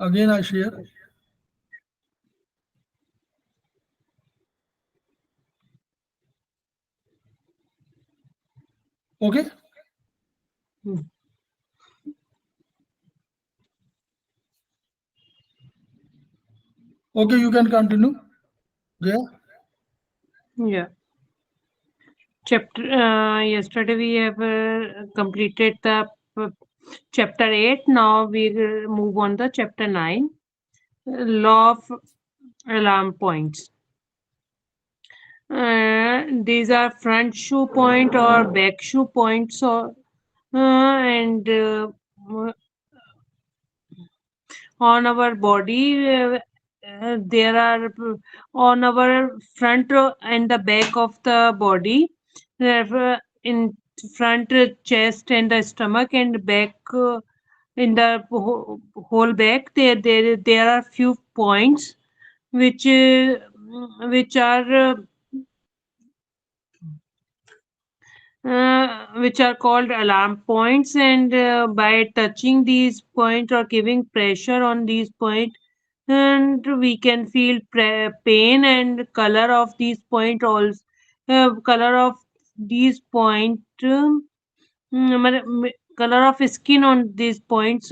Again, I share. Okay. Okay, you can continue. Yeah. Yeah. Yesterday we have completed the chapter 8. Now we move on the chapter 9. Law of alarm points. These are front shoe point or back shoe points, or and on our body. There are on our front and the back of the body. In front chest and the stomach, and back in the whole back. There are few points which which are called alarm points, and by touching these points or giving pressure on these points, and we can feel pain, and color of these point also. Color of these point color of skin on these points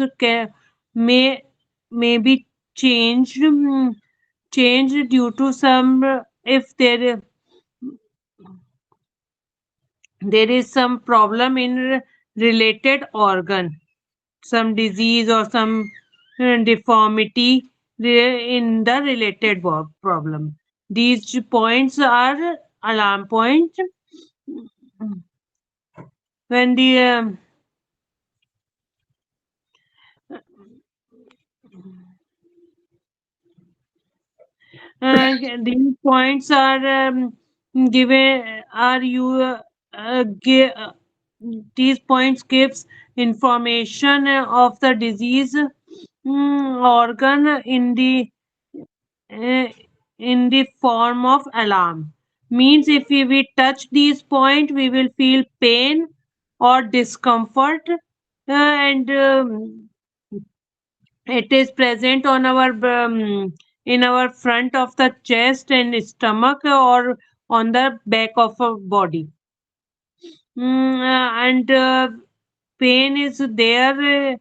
may may be changed due to some if there is some problem in related organ, some disease or some deformity in the related problem. These points are alarm points. When the these points are given are you these points gives information of the disease organ uh, in the form of alarm. Means if we touch these point, we will feel pain or discomfort, and it is present on our in our front of the chest and stomach, or on the back of our body. And pain is there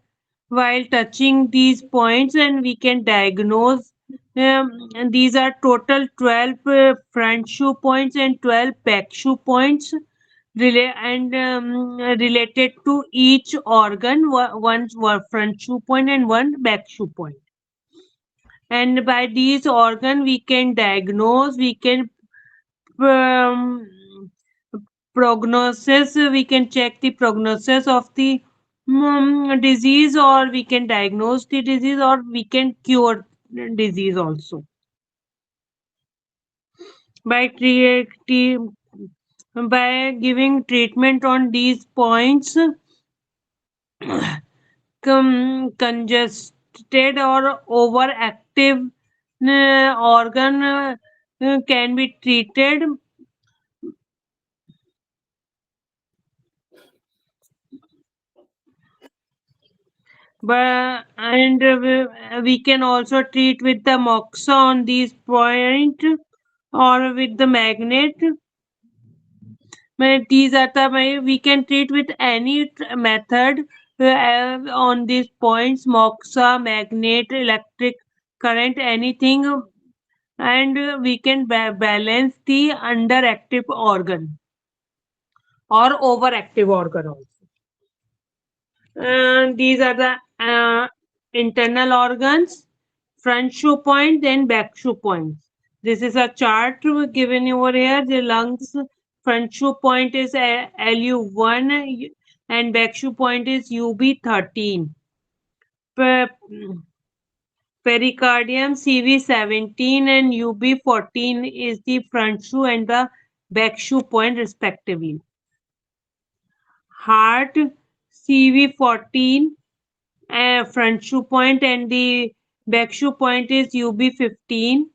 while touching these points, and we can diagnose. And these are total 12 front shoe points and 12 back shoe points, related to each organ. One front shoe point and one back shoe point. And by these organ we can diagnose, we can um, prognosis, we can check the prognosis of the disease, or we can diagnose the disease, or we can cure disease also by by giving treatment on these points. Congested or overactive organ can be treated. But and we can also treat with the moxa on these point, or with the magnet. These are the we can treat with any method on these points: moxa, magnet, electric current, anything, and we can balance the underactive organ or overactive organ also. And these are the internal organs: front shoe point, then back shoe points. This is a chart given over here. The lungs front shoe point is LU1, and back shoe point is UB13. Pericardium CV17 and UB14 is the front shoe and the back shoe point respectively. Heart CV14 front shoe point, and the back shoe point is UB15.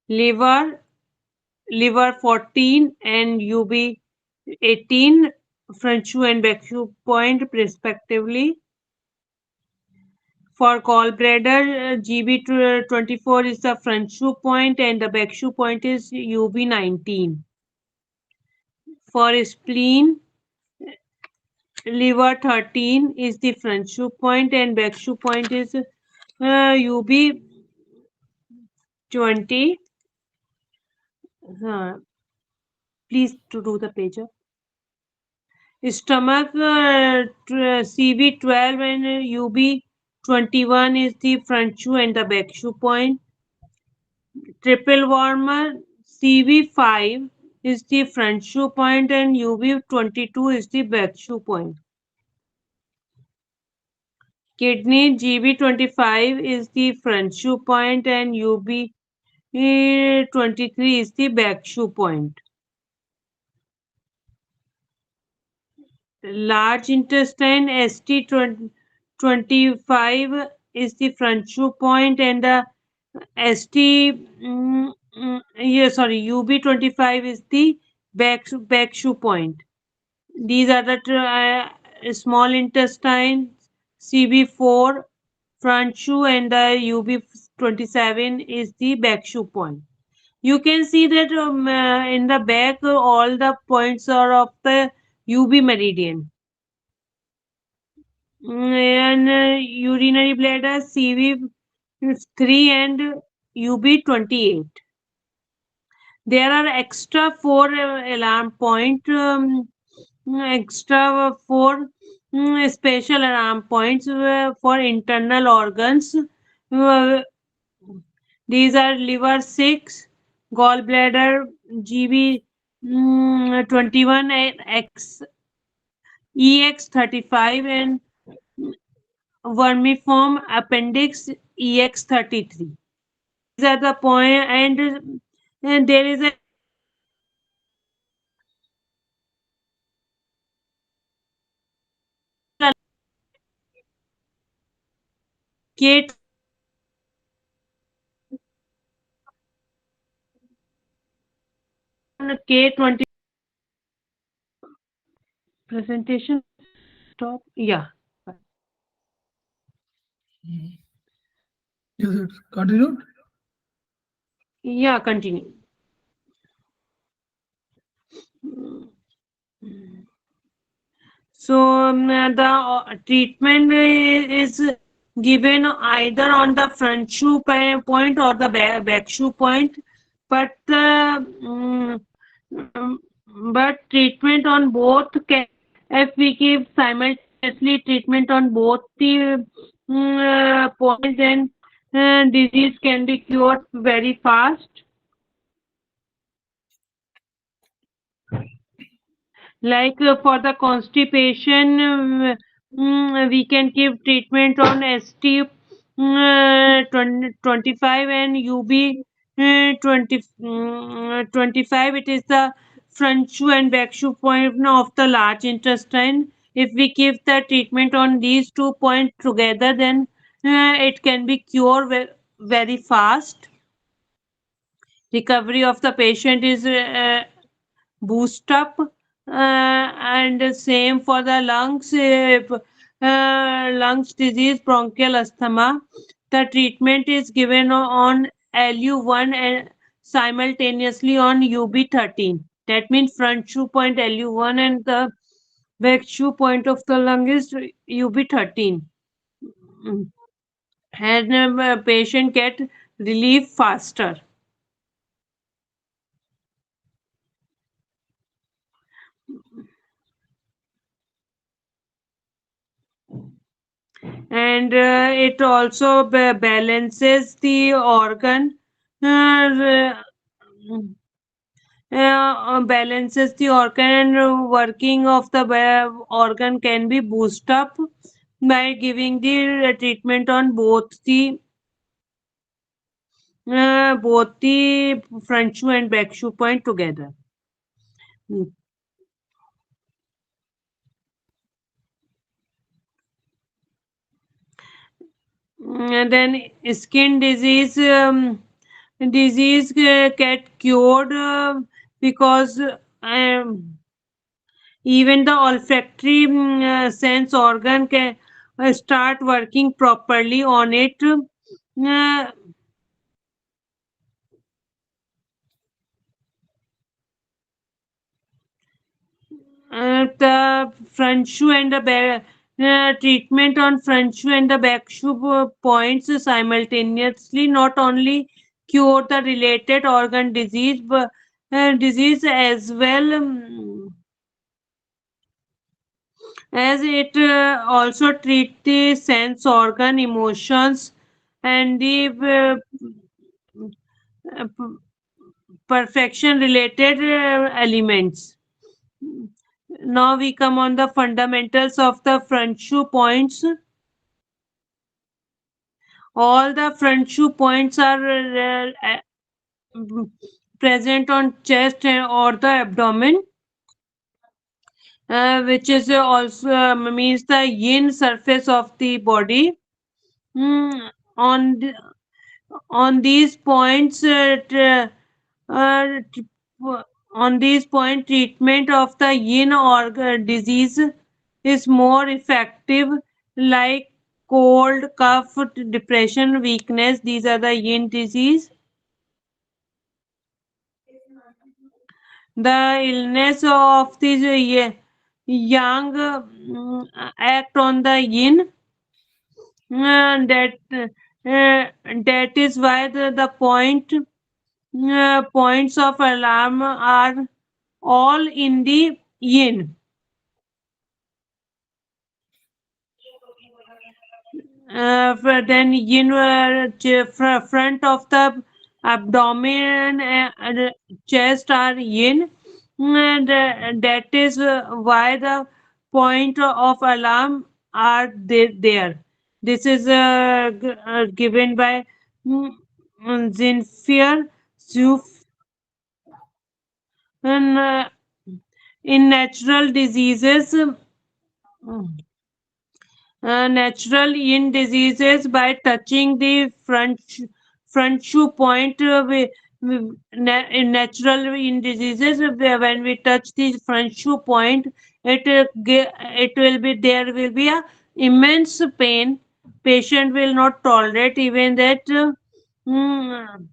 Liver liver 14 and UB 18, front shoe and back shoe point respectively. For gallbladder, GB24 is the front shoe point and the back shoe point is UB19. For spleen, liver 13 is the front shoe point and back shoe point is UB20. Please to do the page up. Stomach, CV12 and UB21 is the front shoe and the back shoe point. Triple warmer, CV5 is the front shoe point and UB22 is the back shoe point. Kidney, GB25 is the front shoe point and UB23 is the back shoe point. Large intestine, ST25 is the front shoe point and the UB25 is the back shoe point. These are the small intestine, CB4 front shoe and the UB27 is the back shoe point. You can see that in the back all the points are of the UB meridian. And urinary bladder, CV3 and UB28. There are extra 4 alarm point, extra 4 special alarm points for internal organs. These are liver 6, gallbladder GB21, EX35 and vermiform appendix EX33. These are the point, and there is a K K20 presentation. Stop. Yeah. Is it continued? Yeah, continue. So the treatment is given either on the front shoe point or the back shoe point, but um, but treatment on both can, if we give simultaneously treatment on both the points, then disease can be cured very fast. Like for the constipation, we can give treatment on ST 25 and UB 25. It is the front shoe and back shoe point of the large intestine. If we give the treatment on these 2 points together, then it can be cured very fast. Recovery of the patient is boost up, and same for the lungs, lungs disease, bronchial asthma. The treatment is given on LU1 and simultaneously on UB13. That means front shoe point LU1 and the back shoe point of the lung is UB13. And patient get relief faster. And it also balances the organ, balances the organ, and working of the organ can be boosted up by giving the treatment on both the front shoe and back shoe point together. And then skin disease, disease get cured because even the olfactory sense organ can start working properly on it. The front shoe and the back treatment on front shoe and the back shoe points simultaneously not only cure the related organ disease but disease as well as it also treat the sense organ emotions and the perfection related elements. Now we come on the fundamentals of the front shoe points. All the front shoe points are present on chest or the abdomen, which is also means the yin surface of the body. Mm, on on these points, uh, t- on these point, treatment of the yin organ disease is more effective, like cold, cough, depression, weakness. These are the yin disease. The illness of this young act on the yin. That is why the points of alarm are all in the yin. Then yin front of the abdomen and chest are yin, and that is why the point of alarm are there. This is given by Zinfir Zuf and in natural diseases. Natural in diseases by touching the front shoe point in natural in diseases when we touch the front shoe point it will be there will be a immense pain. Patient will not tolerate even that mm,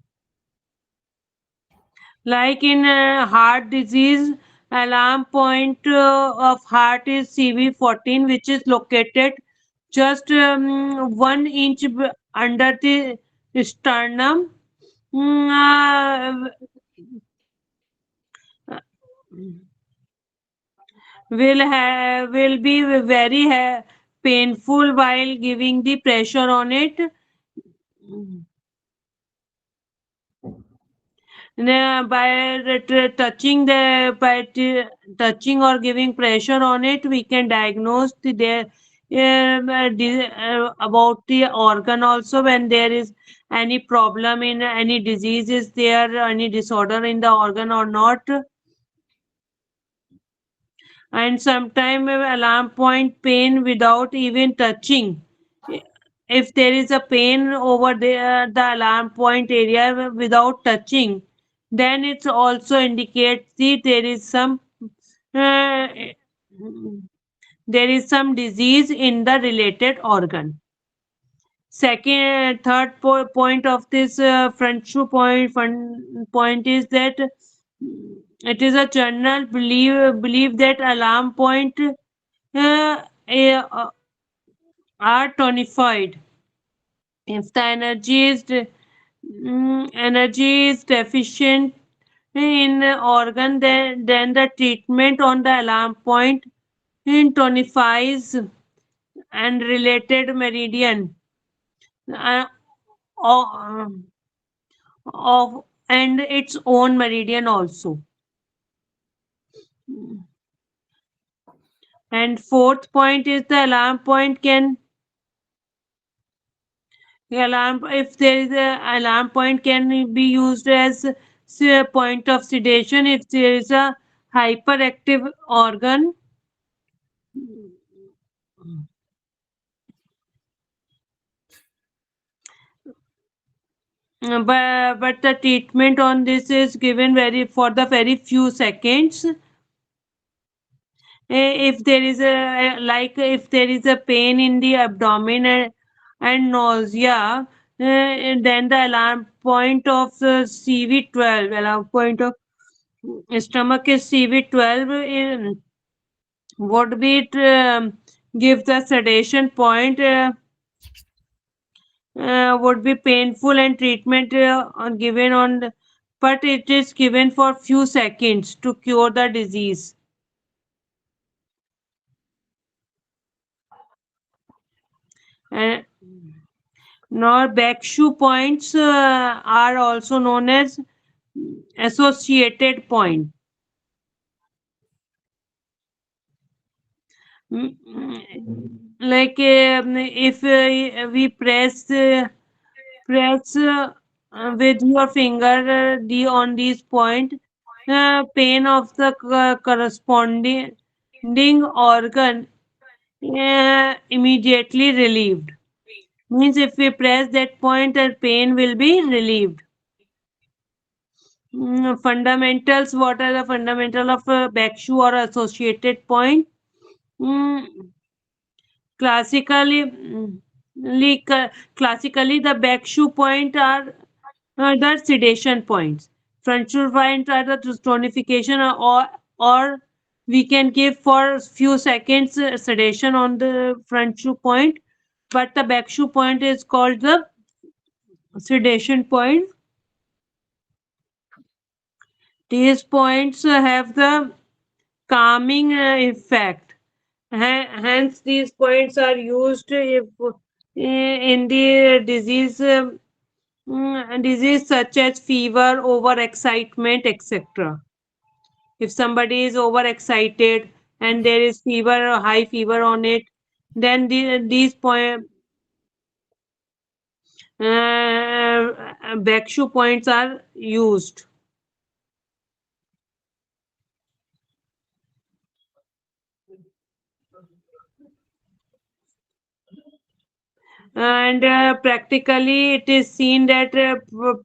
like in heart disease, alarm point of heart is CV14, which is located just 1 inch under the sternum. Mm, will be very painful while giving the pressure on it. Touching or giving pressure on it, we can diagnose about the organ also when there is any problem in any disease is there, any disorder in the organ or not. And sometimes alarm point pain without even touching. If there is a pain over there, the alarm point area without touching, then it also indicates that uh, there is some disease in the related organ. Second, third point of this front shoe point is that it is a general belief that alarm point uh, are tonified. If the energy is deficient in organ, then the treatment on the alarm point tonifies and related meridian uh, of, and its own meridian also. And fourth point is the alarm point can the alarm if there is a alarm point can be used as a point of sedation if there is a hyperactive organ. but the treatment on this is given very for the very few seconds. If there is a like if there is a pain in the abdomen and nausea, then the alarm point of the CV12 alarm point of stomach is CV12 would be it give the sedation point would be painful and treatment given on but it is given for few seconds to cure the disease. And now back shoe points are also known as associated point. Like if we press with your finger the on this point, pain of the corresponding organ immediately relieved. Means if we press that point, the pain will be relieved. Fundamentals. What are the fundamental of back shoe or associated point? Mm, classically, classically, the back shoe point are the sedation points. Front shoe point are the tonification or we can give for few seconds sedation on the front shoe point, but the back shoe point is called the sedation point. These points have the calming effect. Hence, these points are used if, in the disease such as fever, overexcitement, etc. If somebody is overexcited and there is fever, high fever on it, then these back shoe points are used. And practically it is seen that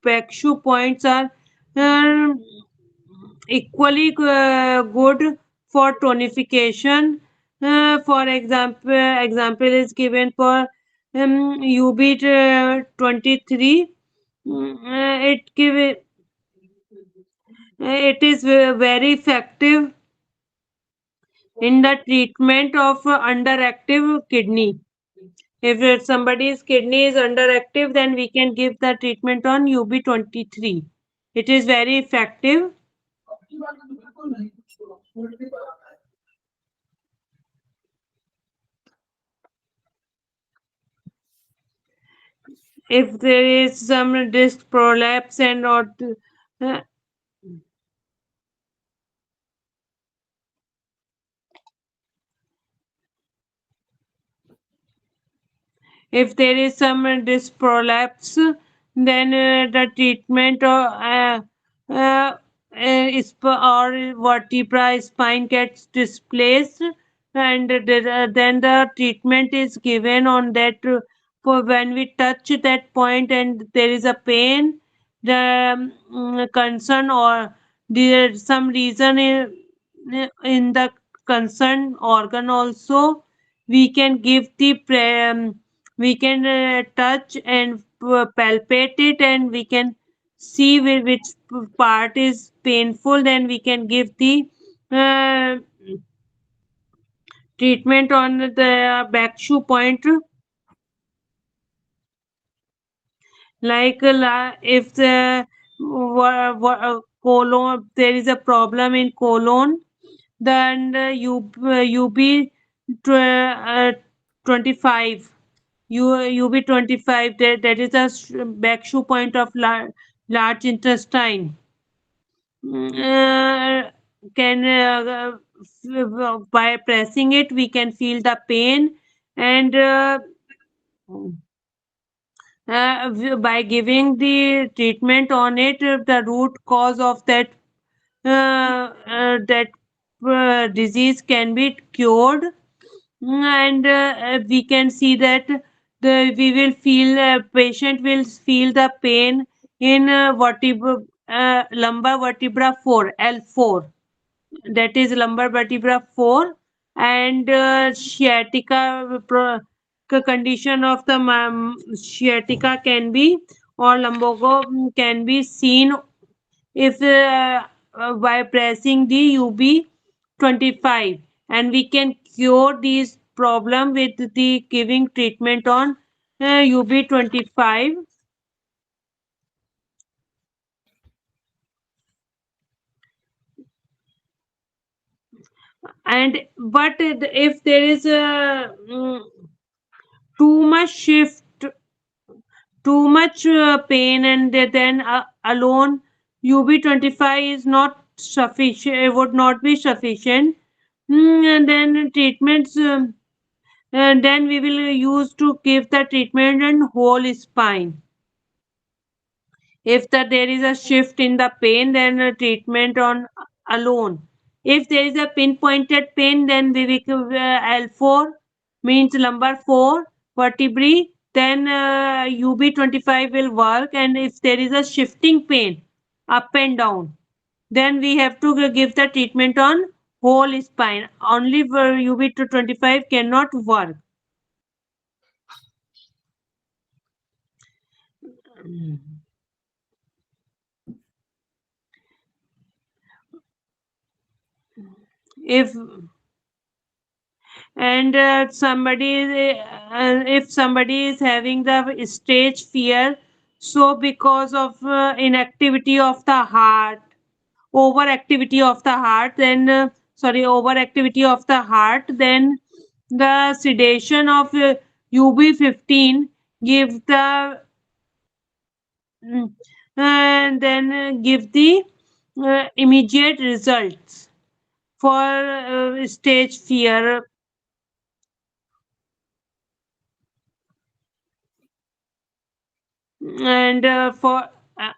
back shoe points are uh, equally good for tonification. For example is given for UB 23. It is very effective in the treatment of underactive kidney. If somebody's kidney is underactive, then we can give the treatment on UB23. It is very effective. If there is some disc prolapse and or uh, if there is some disc prolapse, then the treatment uh, or vertebra spine gets displaced, and then the treatment is given on that for when we touch that point and there is a pain, the concern or there some reason in the concerned organ also we can give the we can touch and palpate it and we can see which part is painful, then we can give the uh, treatment on the back shoe point. Like if the colon there is a problem in colon, then you be 25 UB 25, that is a back shoe point of large intestine. Uh, can by pressing it we can feel the pain, and by giving the treatment on it, the root cause of that disease can be cured. And we can see that we will feel patient will feel the pain in lumbar vertebra 4, L4, that is lumbar vertebra 4, and sciatica condition of the sciatica can be, or lumbago can be seen if by pressing the UB25, and we can cure these problem with the giving treatment on UB25. And but if there is a too much shift, too much pain, and then alone UB25 is not sufficient, it would not be sufficient. And then treatments, and then we will use to give the treatment on whole spine. If there is a shift in the pain, then treatment on alone. If there is a pinpointed pain, then we will L4 means lumbar 4 vertebrae, then UB25 will work. And if there is a shifting pain up and down, then we have to give the treatment on whole spine. Only for UB25 cannot work. If and if somebody is having the stage fear, so because of inactivity of the heart, overactivity of the heart, then overactivity of the heart, then the sedation of UB15 give the and then give the immediate results for stage fear. And for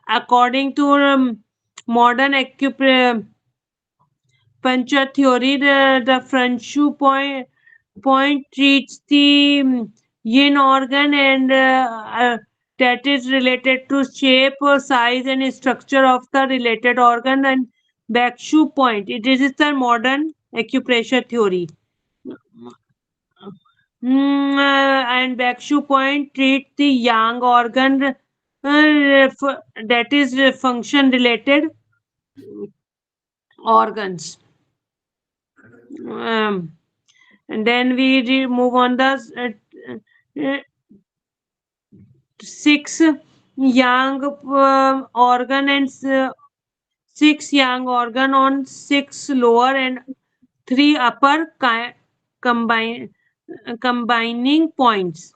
according to modern acupuncture theory, the front shoe point treats the yin organ, and that is related to shape or size and structure of the related organ. And back shoe point, it is the modern acupressure theory. And Bakshu point treat the yang organ, that is function related organs. Um, and then we move on the uh, six yang organ, and six yang organ on six lower and three upper combining points.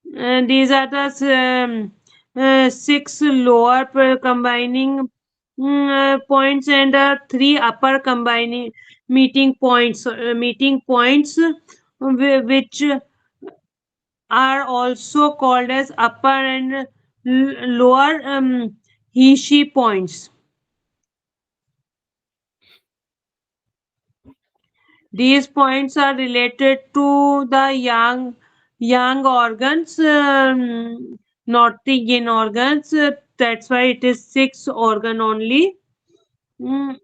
These are the six lower combining points, and three upper combining meeting points, which are also called as upper and lower Hishi points. These points are related to the yang organs, not the yin organs. That's why it is six organ only. Mm,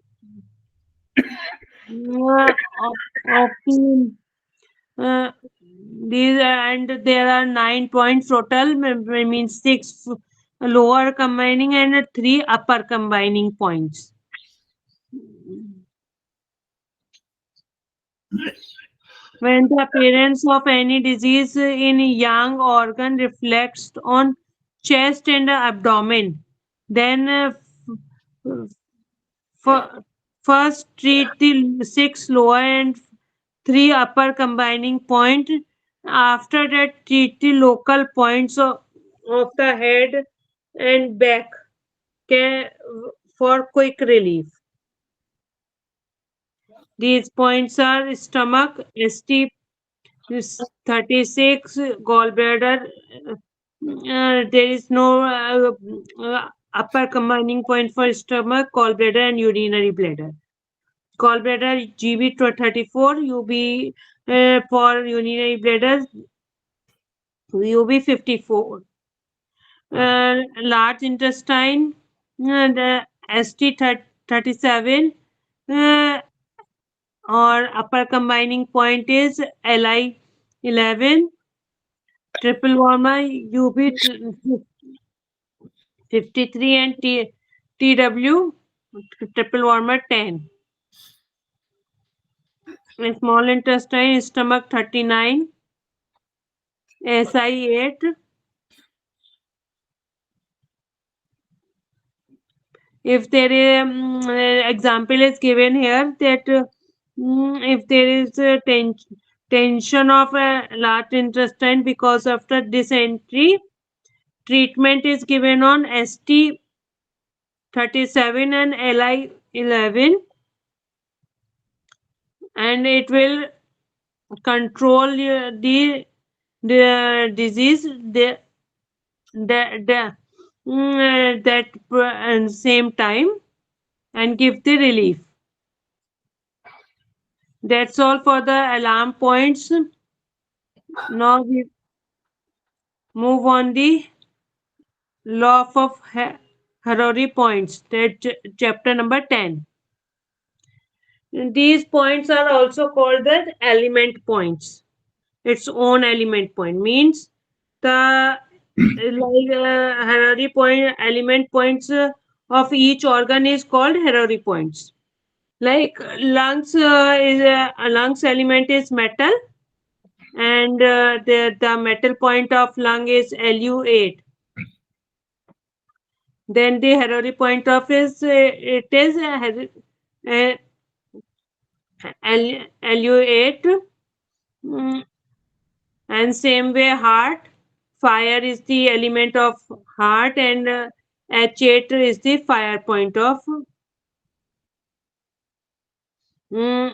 of the, uh, these and there are 9 points total, means six lower combining and three upper combining points. When the appearance of any disease in young organ reflects on chest and abdomen, then first treat the six lower and three upper combining point. After that, treat the local points of the head and back ca- for quick relief. These points are stomach, ST 36, gallbladder. There is no upper combining point for stomach, gallbladder, and urinary bladder. Gallbladder GB 34, UB for urinary bladder UB 54. large intestine, the ST37, uh, or upper combining point is Li11, triple warmer UB53, and TW triple warmer 10. Small intestine, stomach 39, SI8. If there is example is given here that if there is a tension of a large intestine because of the dysentery, treatment is given on ST37 and Li11, and it will control the disease the that same time, and give the relief. That's all for the alarm points. Now we move on the law of Horary points, that chapter number 10. These points are also called the element points. Its own element point means the Horary point element points of each organ is called Horary points. Like lungs lungs element is metal, and the metal point of lung is Lu8. Then the Horary point of is it is Lu8. Mm, and same way heart, fire is the element of heart, and H8 is the fire point of mm,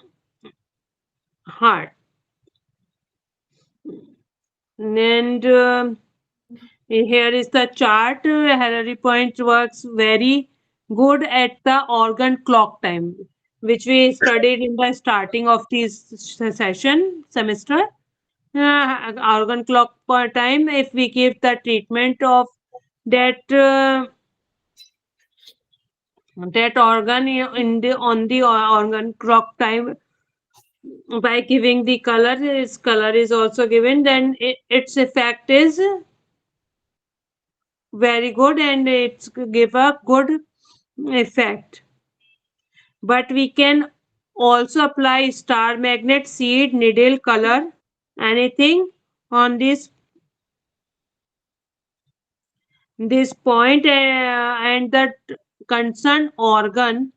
heart. And here is the chart. Horary point works very good at the organ clock time, which we studied in the starting of this session semester. Organ clock per time. If we give the treatment of that that organ in the on the organ clock time by giving the color, its color is also given, then its effect is very good and it's give a good effect. But we can also apply star magnet, seed, needle, color, anything on this point, and the concerned organ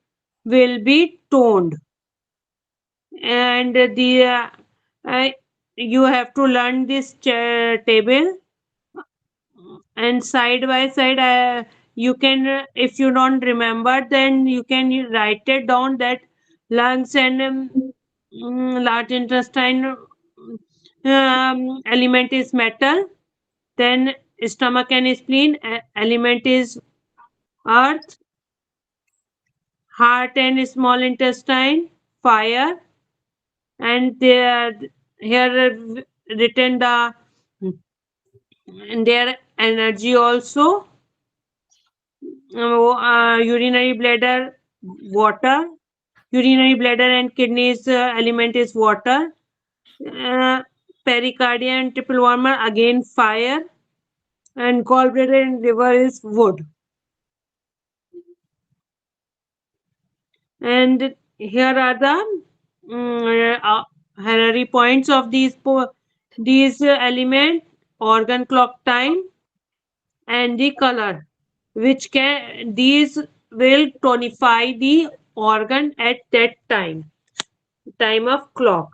will be toned. And the you have to learn this table, and side by side you can if you don't remember, then you can write it down that lungs and large intestine element is metal, then stomach and spleen element is earth, heart and small intestine fire, and there here written the their energy also. Urinary bladder water, urinary bladder and kidneys element is water, uh, pericardium and triple warmer again fire, and gallbladder and liver is wood. And here are the Horary points of these element, organ clock time, and the color, which can these will tonify the organ at that time of clock.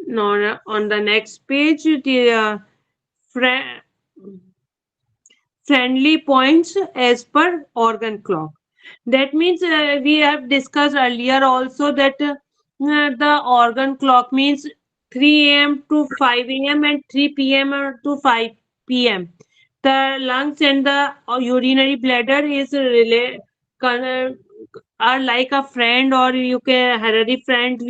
Now on the next page, the friendly points as per organ clock. That means we have discussed earlier also that the organ clock means 3 a.m. to 5 a.m. and 3 p.m. to 5 p.m. The lungs and the urinary bladder is are like a friend, or you can Horary friend.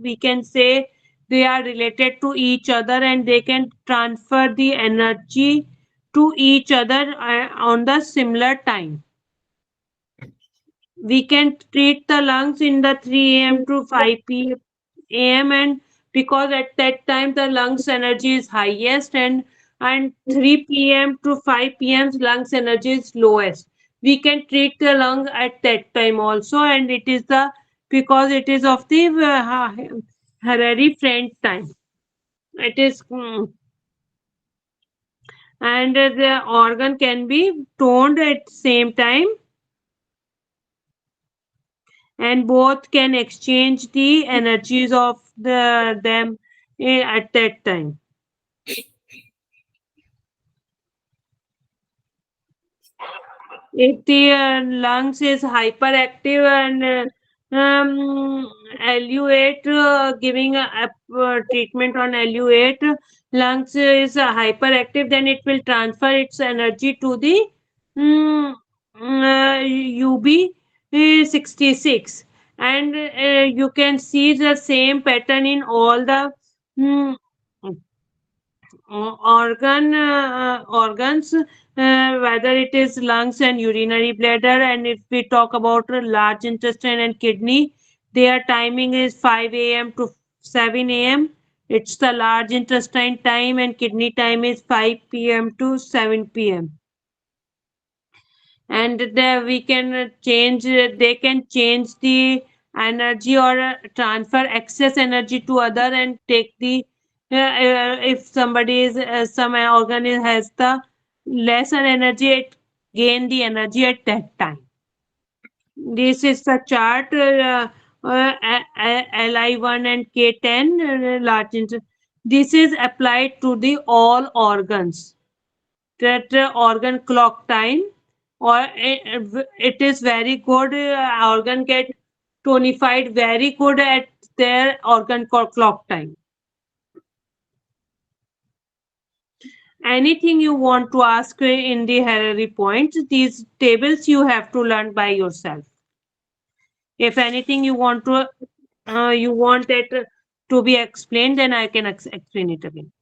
We can say They are related to each other and they can transfer the energy to each other on the similar time. We can treat the lungs in the 3 a.m. to 5 p.m. and because at that time the lungs energy is highest and 3 p.m. to 5 p.m. lungs energy is lowest. We can treat the lung at that time also and it is the because it is of the Harari friend time. It is and the organ can be toned at same time and both can exchange the energies of them at that time. If the lungs is hyperactive and LU8 giving a treatment on LU8 lungs is hyperactive, then it will transfer its energy to the UB66 and you can see the same pattern in all the mm, organs, whether it is lungs and urinary bladder. And if we talk about large intestine and kidney, their timing is 5 a.m. to 7 a.m. It's the large intestine time, and kidney time is 5 p.m. to 7 p.m. And we can change they can change the energy or transfer excess energy to other and take the if somebody is some organ has the lesser energy, it gain the energy at that time. This is the chart li1 and k10 large this is applied to the all organs that organ clock time or it is very good organ get tonified very good at their organ clock time. Anything you want to ask in the Harari points, these tables you have to learn by yourself. If anything you want it to be explained, then I can explain it again.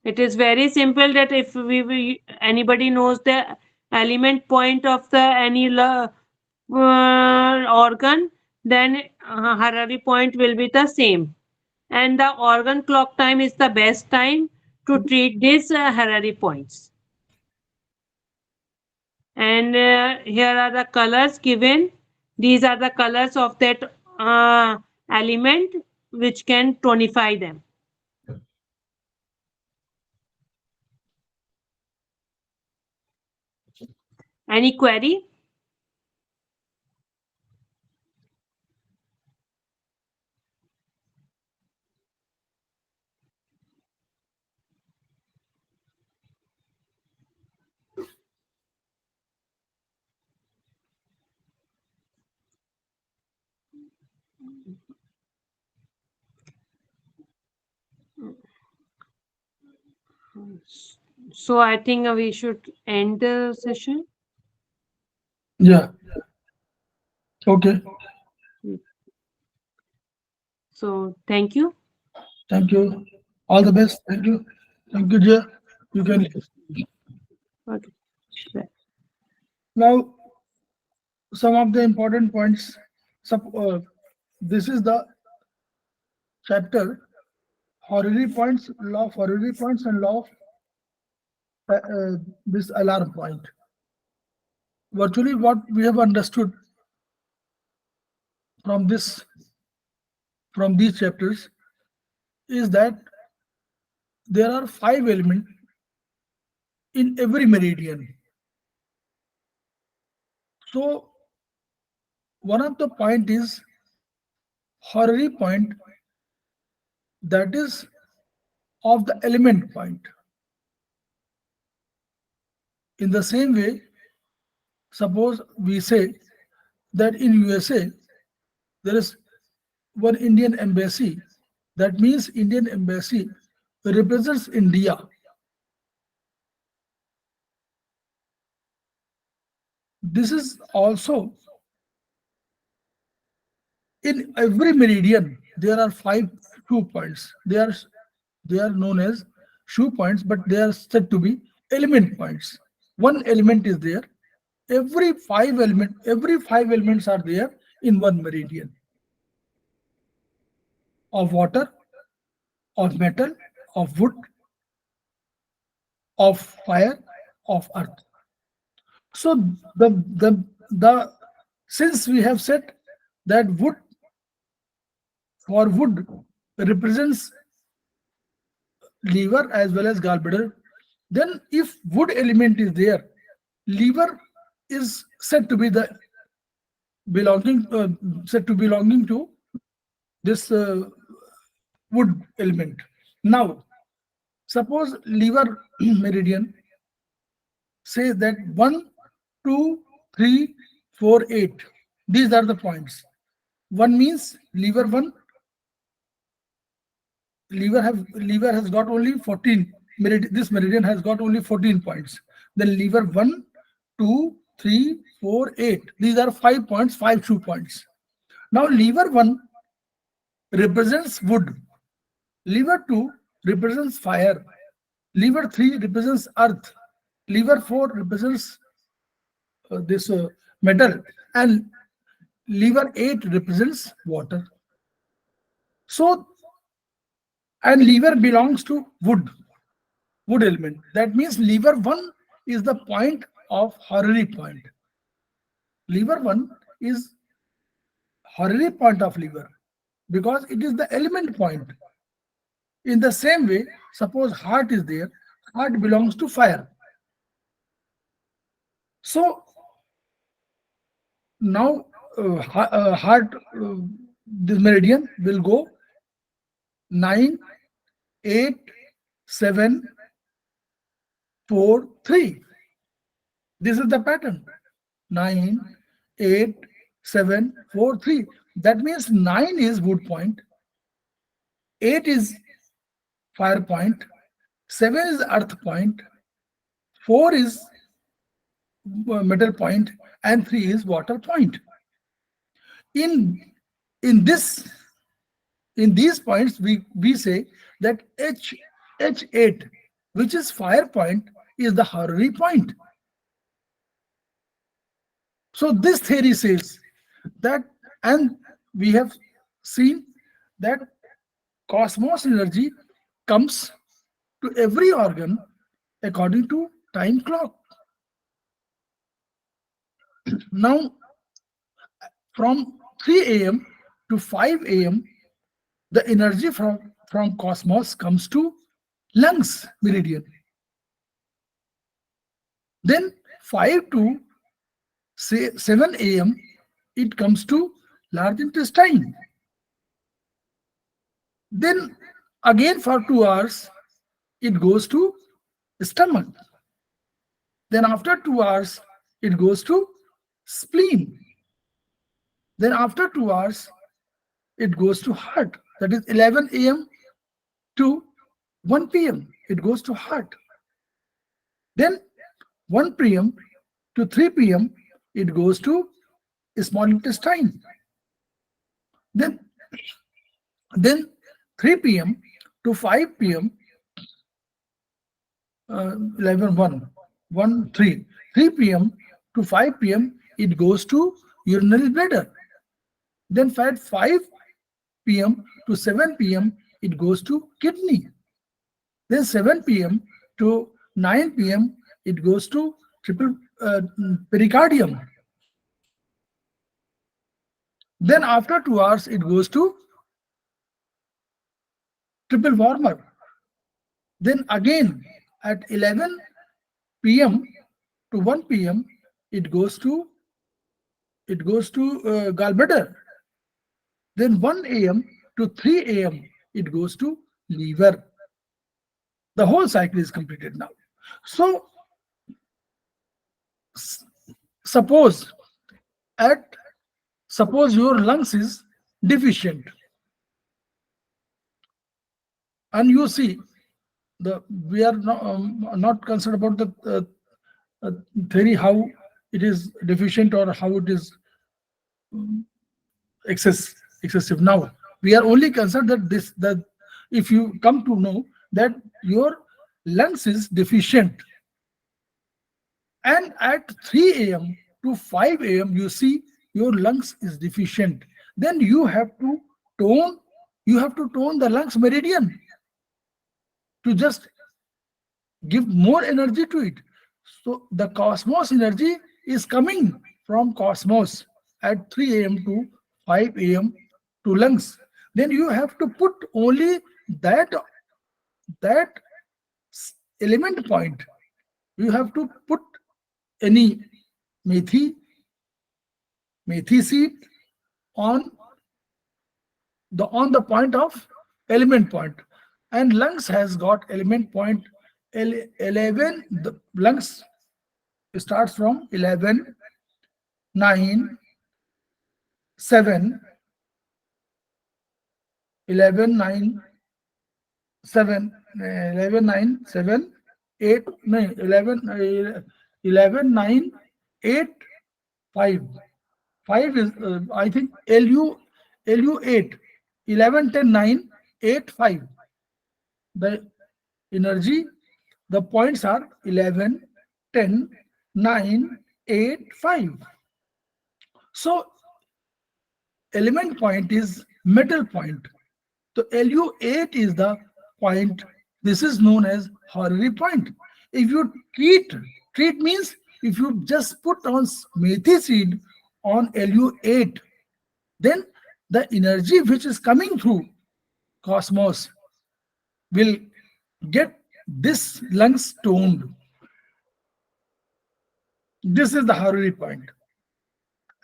It is very simple that if anybody knows the element point of the any organ, then Harari point will be the same. And the organ clock time is the best time to treat these Harari points. And here are the colors given. These are the colors of that element which can tonify them. Any query? So I think we should end the session. Yeah. Okay. So thank you. Thank you. All the best. Thank you. Thank you, Jay. You can Okay. Bye. now some of the important points. This is the chapter Horary points, law of Horary points, and law of this alarm point. Virtually, what we have understood from this from these chapters is that there are 5 elements in every meridian. So one of the point is Horary point, that is of the element point. In the same way, suppose we say that in USA there is one Indian embassy. That means Indian embassy represents India. This is also In every meridian, there are five shoe points. They are known as shoe points, but they are said to be element points. One element is there. Every five elements are there in one meridian of water, of metal, of wood, of fire, of earth. So the since we have said that wood represents liver as well as gallbladder, then if wood element is there, liver is said to be the belonging said to belonging to this wood element. Now, suppose liver meridian say that 1, 2, 3, 4, 8. These are the points. One means liver 1, liver has got only 14. This meridian has got only 14 points. Then liver 1, 2, 3, 4, 8. These are 5 points, 5 shoe points. Now liver 1 represents wood. Liver 2 represents fire. Liver 3 represents earth. Liver 4 represents this metal. And liver 8 represents water. So, and liver belongs to wood element. That means liver 1 is the point of horary point. Liver 1 is horary point of liver because it is the element point. In the same way, suppose heart is there, heart belongs to fire. So now heart, this meridian will go 9, 8, 7, 4, 3. This is the pattern. 9, 8, 7, 4, 3. That means 9 is wood point, 8 is fire point, 7 is earth point, 4 is metal point, and 3 is water point. In in this in these points, we say that H8, which is fire point, is the horary point. So this theory says that, and we have seen that cosmos energy comes to every organ according to time clock. Now, from 3 a.m. to 5 a.m., the energy from cosmos comes to lungs meridian. Then 5 to say 7 a.m., it comes to large intestine. Then again for 2 hours, it goes to stomach. Then after 2 hours, it goes to spleen. Then after 2 hours, it goes to heart. That is 11 a.m. to 1 p.m. It goes to heart. Then 1 p.m. to 3 p.m. it goes to small intestine. Then 3 p.m. to 5 p.m. 11 1 1 3 3 p.m. to 5 p.m. it goes to urinary bladder. Then at 5 p.m. to 7 p.m. it goes to kidney. Then 7 p.m. to 9 p.m. it goes to triple pericardium. Then after 2 hours it goes to triple warmer. Then again at 11 p.m. to 1 p.m. it goes to gallbladder. Then 1 a.m. to 3 a.m. it goes to liver. The whole cycle is completed now. So suppose your lungs is deficient, and you see we are not concerned about the theory how it is deficient or how it is excess excessive. Now we are only concerned that this that if you come to know that your lungs is deficient, and at 3 a.m. to 5 a.m. you see your lungs is deficient, then tone you have to tone the lungs meridian to just give more energy to it. So the cosmos energy is coming from cosmos at 3 a.m. to 5 a.m. to lungs. Then you have to put only that element point. You have to put any methi methi seed on the point of element point, and lungs has got element point 11. The lungs starts from 11, 9, 7, 11, 9, 7, 11, 9, 7, 8, no, 11, 11, 9, 8, 5. 5 is, I think, LU 8. 11, 10, 9, 8, 5. The energy, the points are 11, 10, 9, 8, 5. So element point is metal point. So LU8 is the point. This is known as horary point. If you treat means if you just put on methi seed on LU8, then the energy which is coming through cosmos will get this lungs toned. This is the horary point.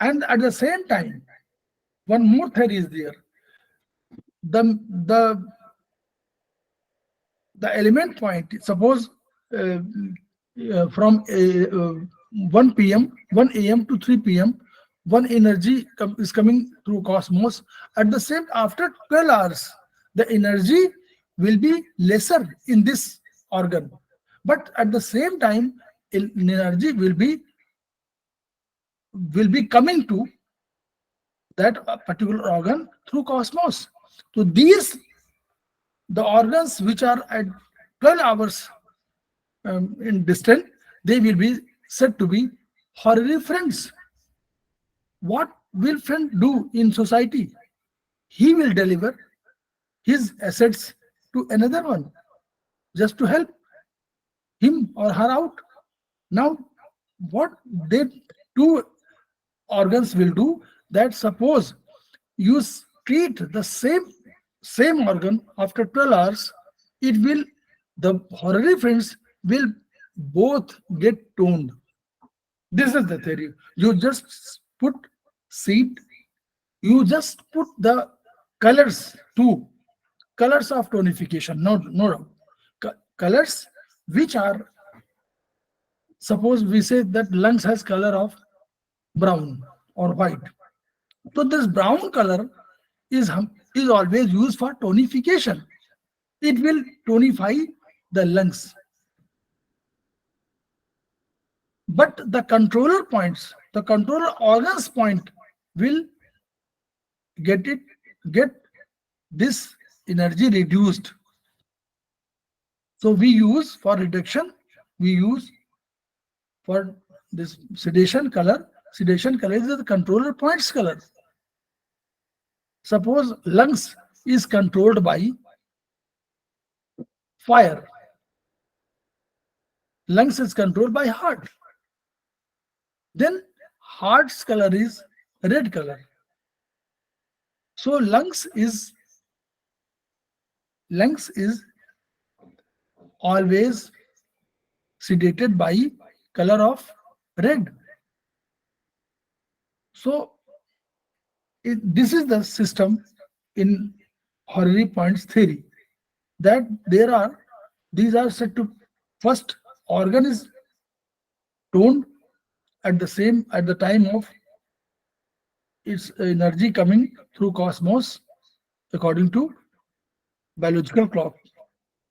And at the same time, one more theory is there. The the the element point, suppose from 1 p.m., 1 a.m. to 3 p.m., one energy is coming through cosmos. At the same, after 12 hours, the energy will be lesser in this organ. But at the same time, energy will be coming to that particular organ through cosmos. So these the organs which are at 12 hours in distance, they will be said to be horary friends. What will friend do in society? He will deliver his assets to another one just to help him or her out. Now, what they two organs will do, that suppose you treat the same organ after 12 hours, it will the horary friends will both get toned. This is the theory. You just put seed, you just put the colors too, colors of tonification, no colors which are, suppose we say that lungs has color of brown or white. So this brown color is always used for tonification. It will tonify the lungs. But the controller points, the controller organs point will get it get this energy reduced. So we use for reduction, we use for this sedation color. Sedation color is the controller points color. Suppose lungs is controlled by fire, lungs is controlled by heart, then heart's color is red color. So lungs is always sedated by color of red. So this is the system in horary points theory, that these are said to, first organ is toned at the time of its energy coming through cosmos according to biological clock.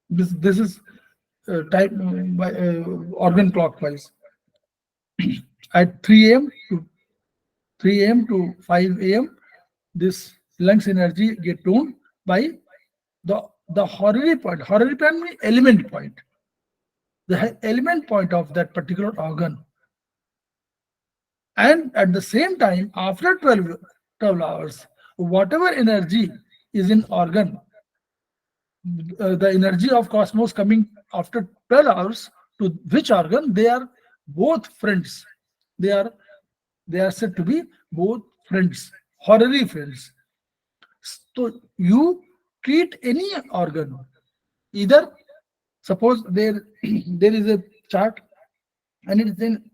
This is type by organ clockwise. At 3 a.m. to 5 a.m., this lungs energy get toned by the the horary point. Horary point means element point. The element point of that particular organ. And at the same time, after 12 hours, whatever energy is in organ, the energy of cosmos coming after 12 hours to which organ, they are both friends. They are they are said to be both friends, horary friends. So you treat any organ, either suppose there there is a chart and it is in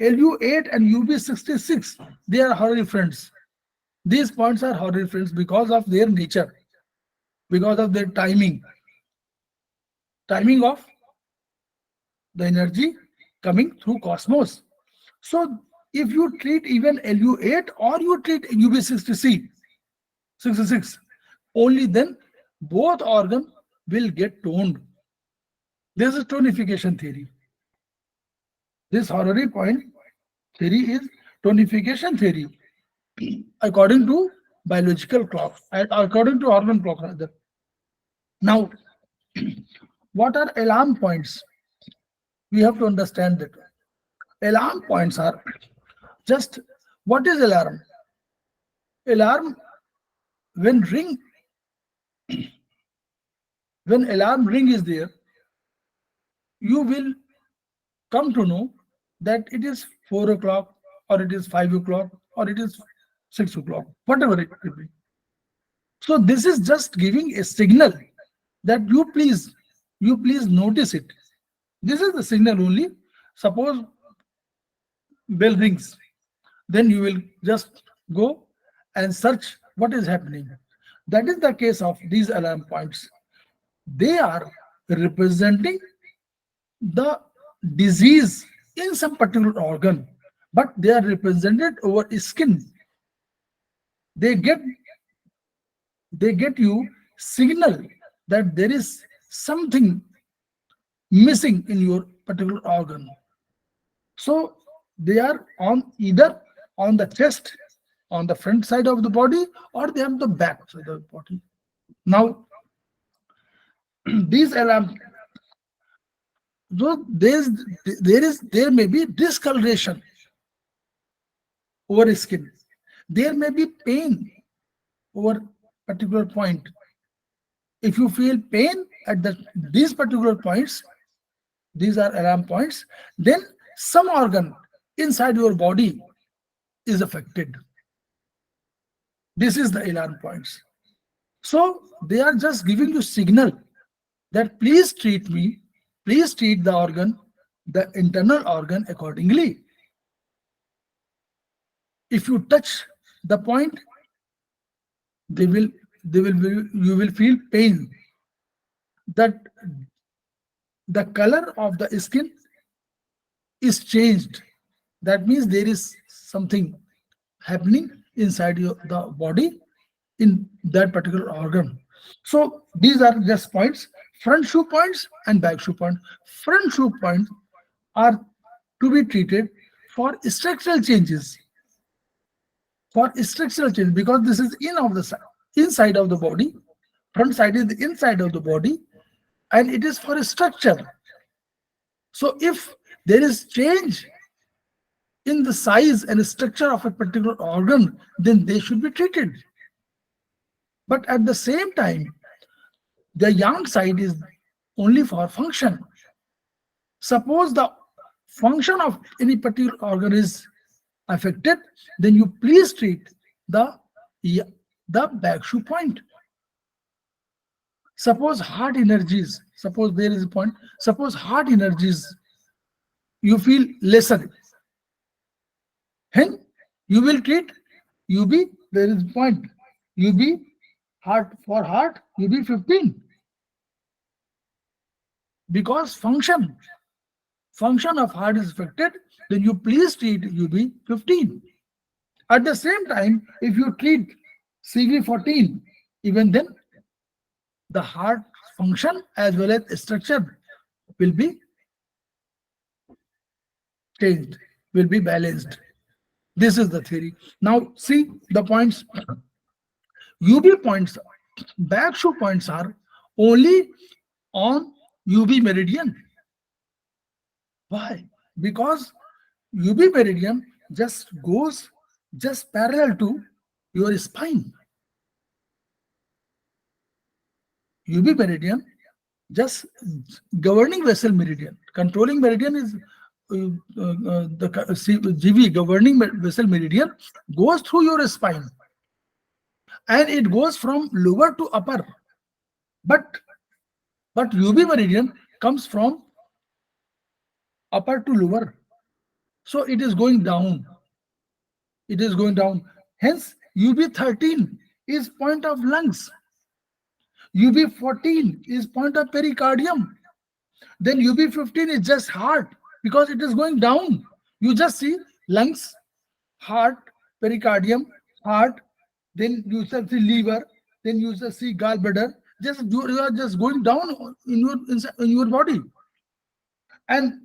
LU8 and UB66. They are horary friends. These points are horary friends because of their nature, because of their timing of the energy coming through cosmos. So if you treat even LU8 or you treat UB66, only then both organ will get toned. This is tonification theory. This horary point theory is tonification theory according to biological clock and according to hormone clock rather. Now, what are alarm points? We have to understand that alarm points are just what is alarm? Alarm when ring when alarm ring is there, you will come to know that it is 4 o'clock or it is 5 o'clock or it is 6 o'clock, whatever it could be. So this is just giving a signal that you please notice it. This is the signal only. Suppose bell rings, then you will just go and search what is happening. That is the case of these alarm points. They are representing the disease in some particular organ, but they are represented over skin. They get they get you signal that there is something missing in your particular organ. So they are on either on the chest, on the front side of the body, or they are on the back side of the body. Now, these alarm, so there may be discoloration over skin. There may be pain over particular point. If you feel pain at these particular points, these are alarm points, then some organ inside your body is affected. This is the alarm points. So they are just giving you signal that please treat me, please treat the organ, the internal organ accordingly. If you touch the point, they will you will feel pain. That the color of the skin is changed. That means there is something happening inside the body in that particular organ. So these are just points, front shoe points and back shoe point. Front shoe points are to be treated for structural changes. For structural change, because this is inside of the body, front side is the inside of the body, and it is for a structure. So if there is change in the size and structure of a particular organ, then they should be treated. But at the same time, the yang side is only for function. Suppose the function of any particular organ is affected, then you please treat the the back shoe point. Suppose heart energies, suppose there is a point, suppose heart energies, you feel lesser, then you will treat UB, there is a point, UB heart for heart, UB 15. Because function of heart is affected, then you please treat UB 15. At the same time, if you treat CV 14, even then the heart function as well as structure will be changed, will be balanced. This is the theory. Now see the points. UB points, back shoe points are only on UB meridian. Why? Because UB meridian just goes just parallel to your spine. UB meridian just governing vessel meridian. Controlling meridian is GV, governing vessel meridian, goes through your spine and it goes from lower to upper. But UB meridian comes from upper to lower. So it is going down. It is going down. Hence, UB13 is point of lungs. UB14 is point of pericardium. Then UB15 is just heart because it is going down. You just see lungs, heart, pericardium, heart, then you just see liver, then you just see gallbladder. Just you are just going down in your body. And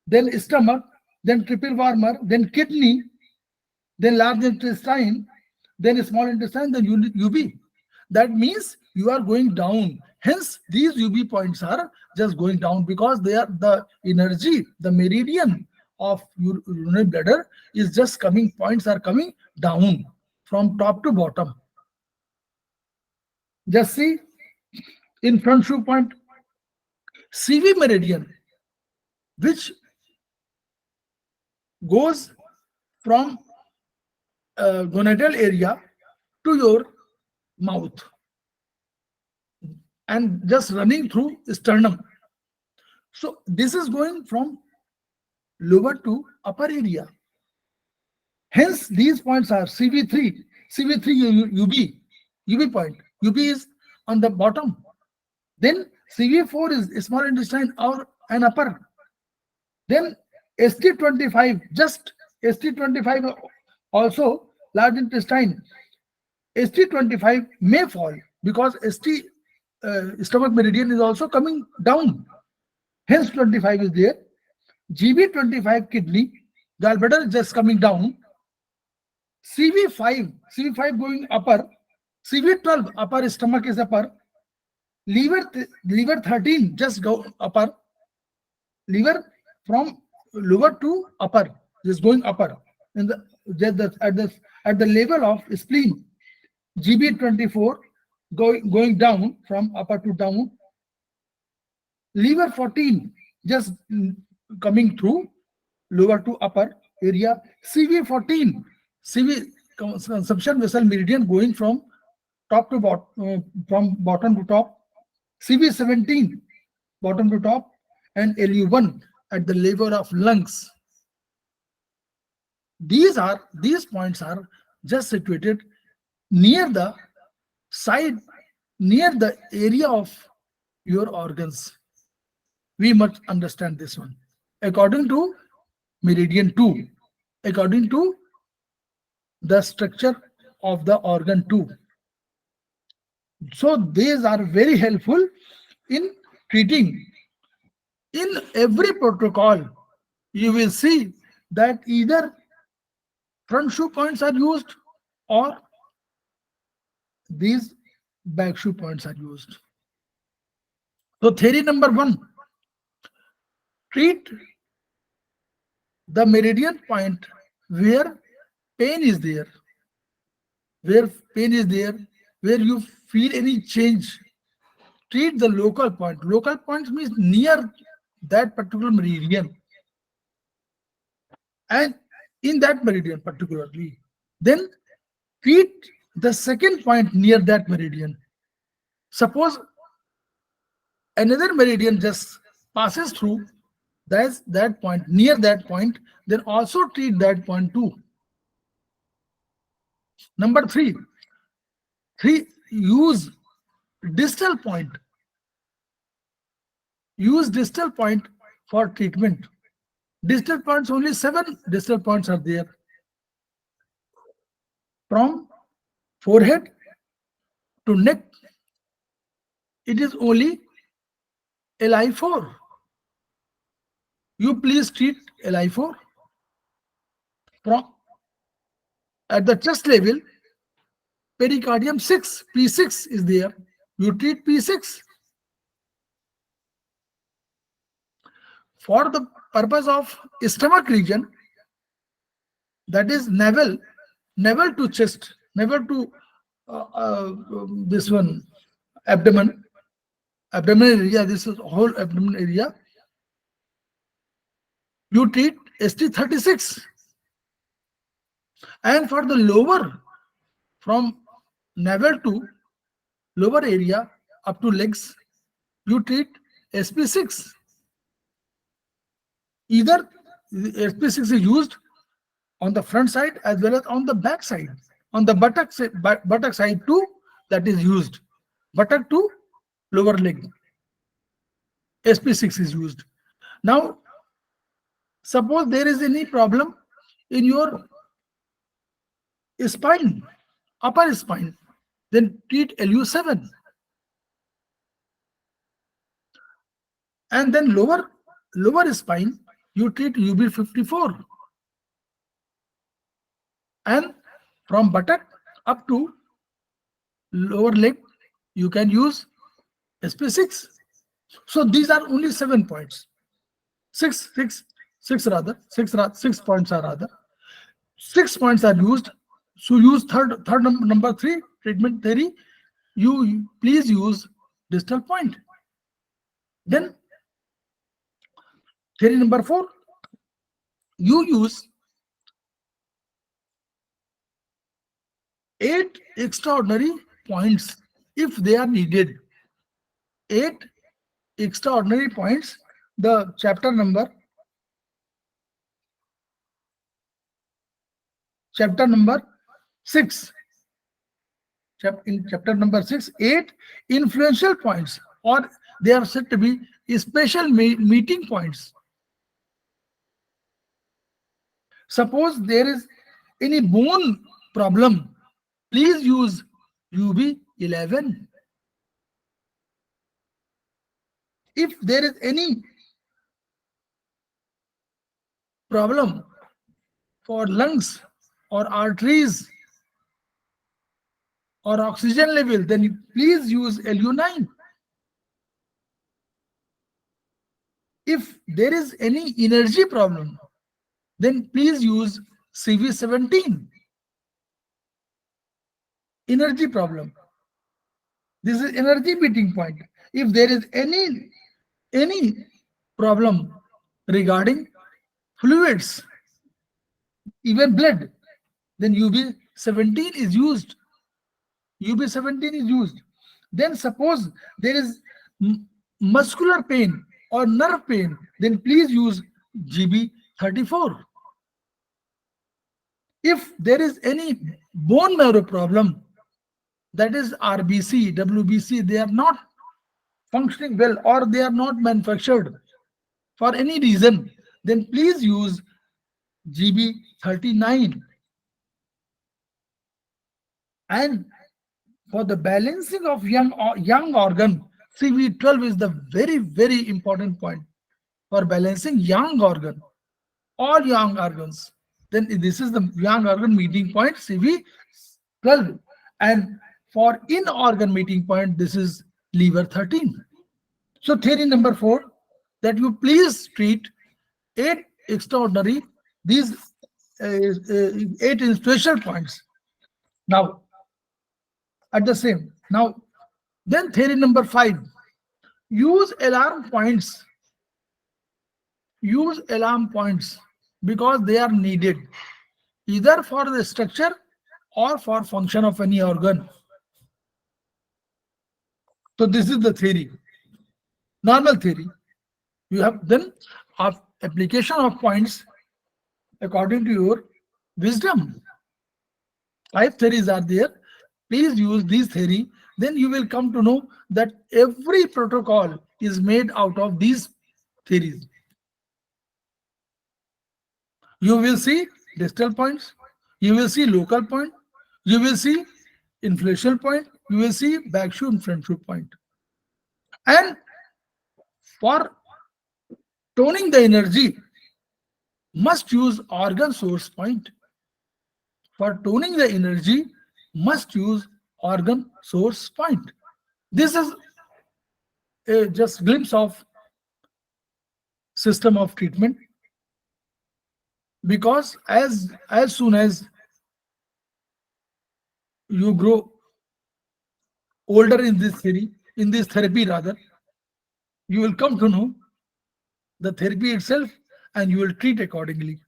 then stomach, then triple warmer, then kidney, then large intestine, then small intestine, then UB. That means you are going down. Hence, these UB points are just going down because they are the energy, the meridian of your urinary bladder is just coming, points are coming down from top to bottom. Just see in front shoe point, CV meridian, which goes from gonadal area to your mouth and just running through sternum. So this is going from lower to upper area. Hence these points are CV3, UB point. UB is on the bottom. Then CV4 is small intestine or an upper. Then ST25, just ST25 also large intestine. ST25 may fall because stomach meridian is also coming down. Hence 25 is there. GB25 kidney, gallbladder is just coming down. CV5 going upper. CV12 upper stomach is upper. Liver 13 just go upper. Liver from lower to upper just going upper. And at the level of spleen, GB24 going down from upper to down. Liver 14 just coming through lower to upper area. CV14, CV consumption vessel meridian going from top to bottom, from bottom to top. CV17 bottom to top, and LU1 at the level of lungs. These points are just situated near the side, near the area of your organs. We must understand this one. According to meridian 2, according to the structure of the organ 2. So these are very helpful in treating. In every protocol, you will see that either front shoe points are used or these back shoe points are used. So theory number 1, treat the meridian point where pain is there, where pain is there, where you feel any change. Treat the local point. Local points means near that particular meridian, and in that meridian particularly. Then treat the second point near that meridian. Suppose another meridian just passes through that point, near that point, then also treat that point too. Number 3, use distal point. Use distal point for treatment. Distal points, only 7 distal points are there. From forehead to neck, it is only LI4. You please treat LI4. From at the chest level, pericardium 6, P6 is there. You treat P6 for the purpose of stomach region, that is navel, navel to chest, navel to this one, abdomen, abdominal area. This is whole abdomen area. You treat ST36, and for the lower, from navel to lower area up to legs, you treat SP6. Either SP6 is used on the front side as well as on the back side. On the buttock side too, that is used. Buttock to lower leg, SP6 is used. Now, suppose there is any problem in your spine, upper spine, then treat LU7. And then lower spine, you treat UB54. And from buttock up to lower leg, you can use SP6. So these are only 7 points. Six points are rather. 6 points are used. So use number 3 treatment theory. You please use distal point. Then theory number 4, you use 8 extraordinary points if they are needed. 8 extraordinary points. The chapter number 6. In chapter number 6, 8 influential points, or they are said to be special meeting points. Suppose there is any bone problem, please use UB11. If there is any problem for lungs or arteries or oxygen level, then you please use LU9. If there is any energy problem, then please use CV17. Energy problem. This is energy meeting point. If there is any problem regarding fluids, even blood, then UB17 is used. UB17 is used. Then suppose there is muscular pain or nerve pain, then please use GB34. If there is any bone marrow problem, that is RBC, WBC, they are not functioning well or they are not manufactured for any reason, then please use GB39. And for the balancing of young organ, CV12 is the very important point for balancing young organ, all young organs. Then this is the young organ meeting point, CV12. And for in organ meeting point, this is liver 13. So theory number 4, that you please treat 8 extraordinary, these 8 special points. Now, at the same. Now, then theory number 5, use alarm points. Use alarm points because they are needed either for the structure or for function of any organ. So this is the theory, normal theory. You have then of application of points according to your wisdom. 5 theories are there. Please use these theory. Then you will come to know that every protocol is made out of these theories. You will see distal points. You will see local point. You will see inflational point. You will see back shoe and front shoe point. And for toning the energy, must use organ source point. For toning the energy, must use organ source point. This is a just glimpse of system of treatment, because as soon as you grow older in this theory, in this therapy rather, you will come to know the therapy itself, and you will treat accordingly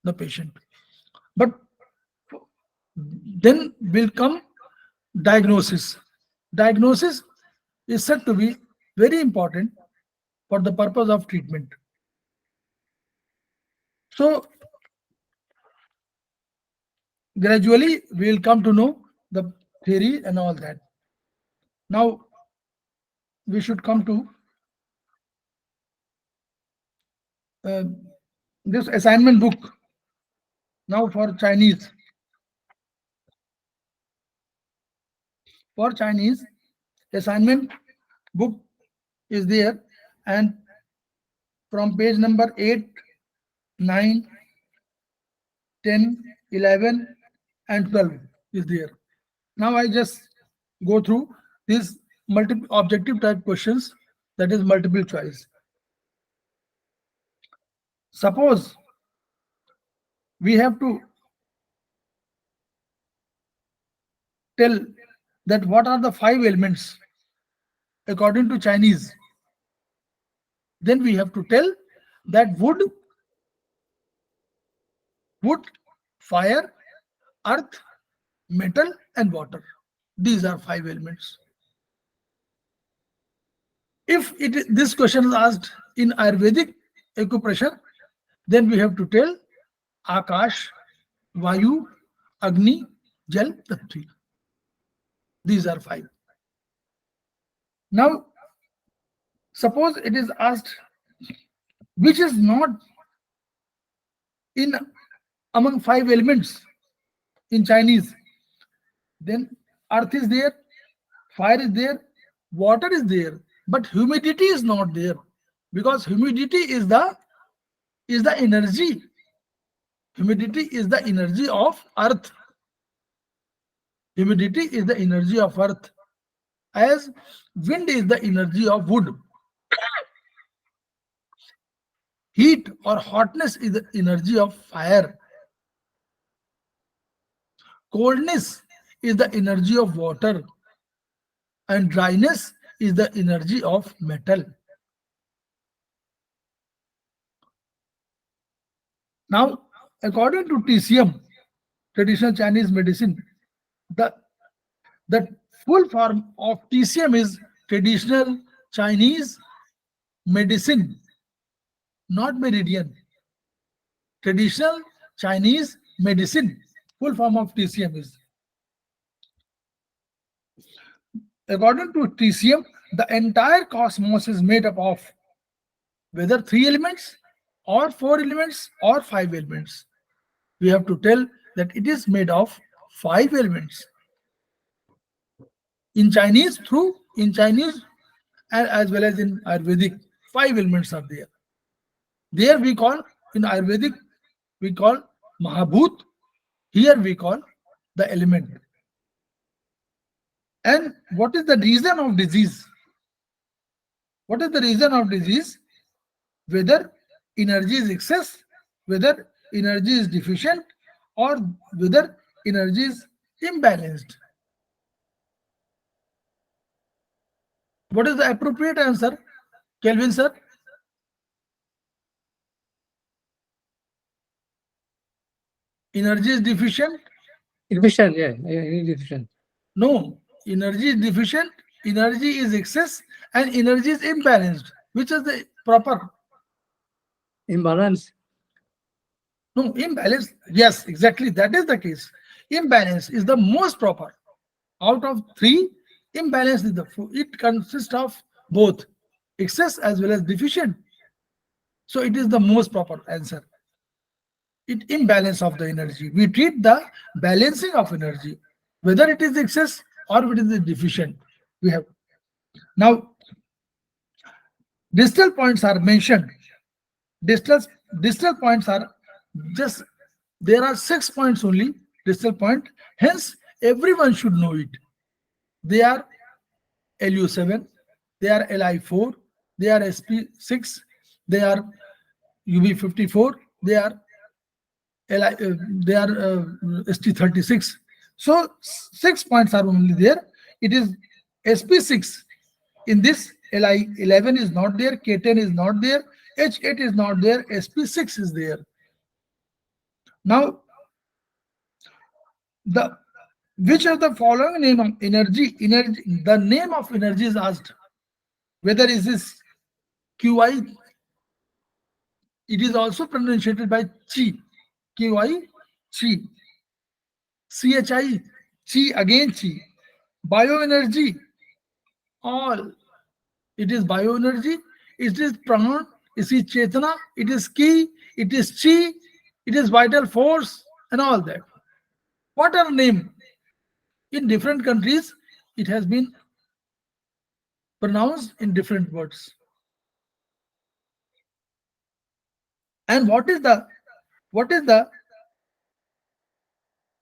the patient. But then will come diagnosis. Diagnosis is said to be very important for the purpose of treatment. So gradually we will come to know the theory and all that. Now we should come to uh, this assignment book. Now for Chinese, assignment book is there, and from page number 8, 9, 10, 11, and 12 is there. Now I just go through these multiple objective type questions, that is multiple choice. Suppose we have to tell that what are the five elements according to Chinese, then we have to tell that wood, fire, earth, metal, and water. These are five elements. If this question is asked in Ayurvedic acupressure, then we have to tell Akash, Vayu, Agni, Jal, Prithvi. These are five. Now, suppose it is asked which is not in among five elements in Chinese, then earth is there, fire is there, water is there, but humidity is not there, because humidity is the energy. Humidity is the energy of earth. Humidity is the energy of earth, as wind is the energy of wood. Heat or hotness is the energy of fire. Coldness is the energy of water, and dryness is the energy of metal. Now, according to TCM, traditional Chinese medicine, the the full form of TCM is traditional Chinese medicine, not meridian. Traditional Chinese medicine. Full form of TCM is. According to TCM, the entire cosmos is made up of whether three elements or four elements or five elements. We have to tell that it is made of five elements. In Chinese and as well as in Ayurvedic, five elements are there. There we call, in Ayurvedic, we call Mahabhut. Here we call the element. And what is the reason of disease? What is the reason of disease? Whether energy is excess, whether energy is deficient, or whether energy is imbalanced. What is the appropriate answer, Kelvin sir? Energy is deficient? Deficient, yeah, deficient. No, energy is deficient, energy is excess, and energy is imbalanced. Which is the proper? Imbalance. No, imbalance. Yes, exactly. That is the case. Imbalance is the most proper. Out of three, imbalance is it consists of both excess as well as deficient. So it is the most proper answer. It imbalance of the energy. We treat the balancing of energy, whether it is excess or it is deficient. We have now distal points are mentioned. Distal points are just, there are 6 points only, distal point. Hence, Everyone should know it. They are LU7, they are Li4, they are SP6, they are UB54, they are they are ST36. So 6 points are only there. It is SP6. In this, Li11 is not there, K10 is not there, H8 is not there, SP6 is there. Now, the which of the following name of energy, the name of energy is asked. Whether is this QI, it is also pronunciated by chi, QI, chi, CHI, chi again chi. Bioenergy, all. It is bioenergy, it is prana, it is chetana, it is ki, it is chi, it is vital force, and all that. What are name? In different countries, it has been pronounced in different words. And what is the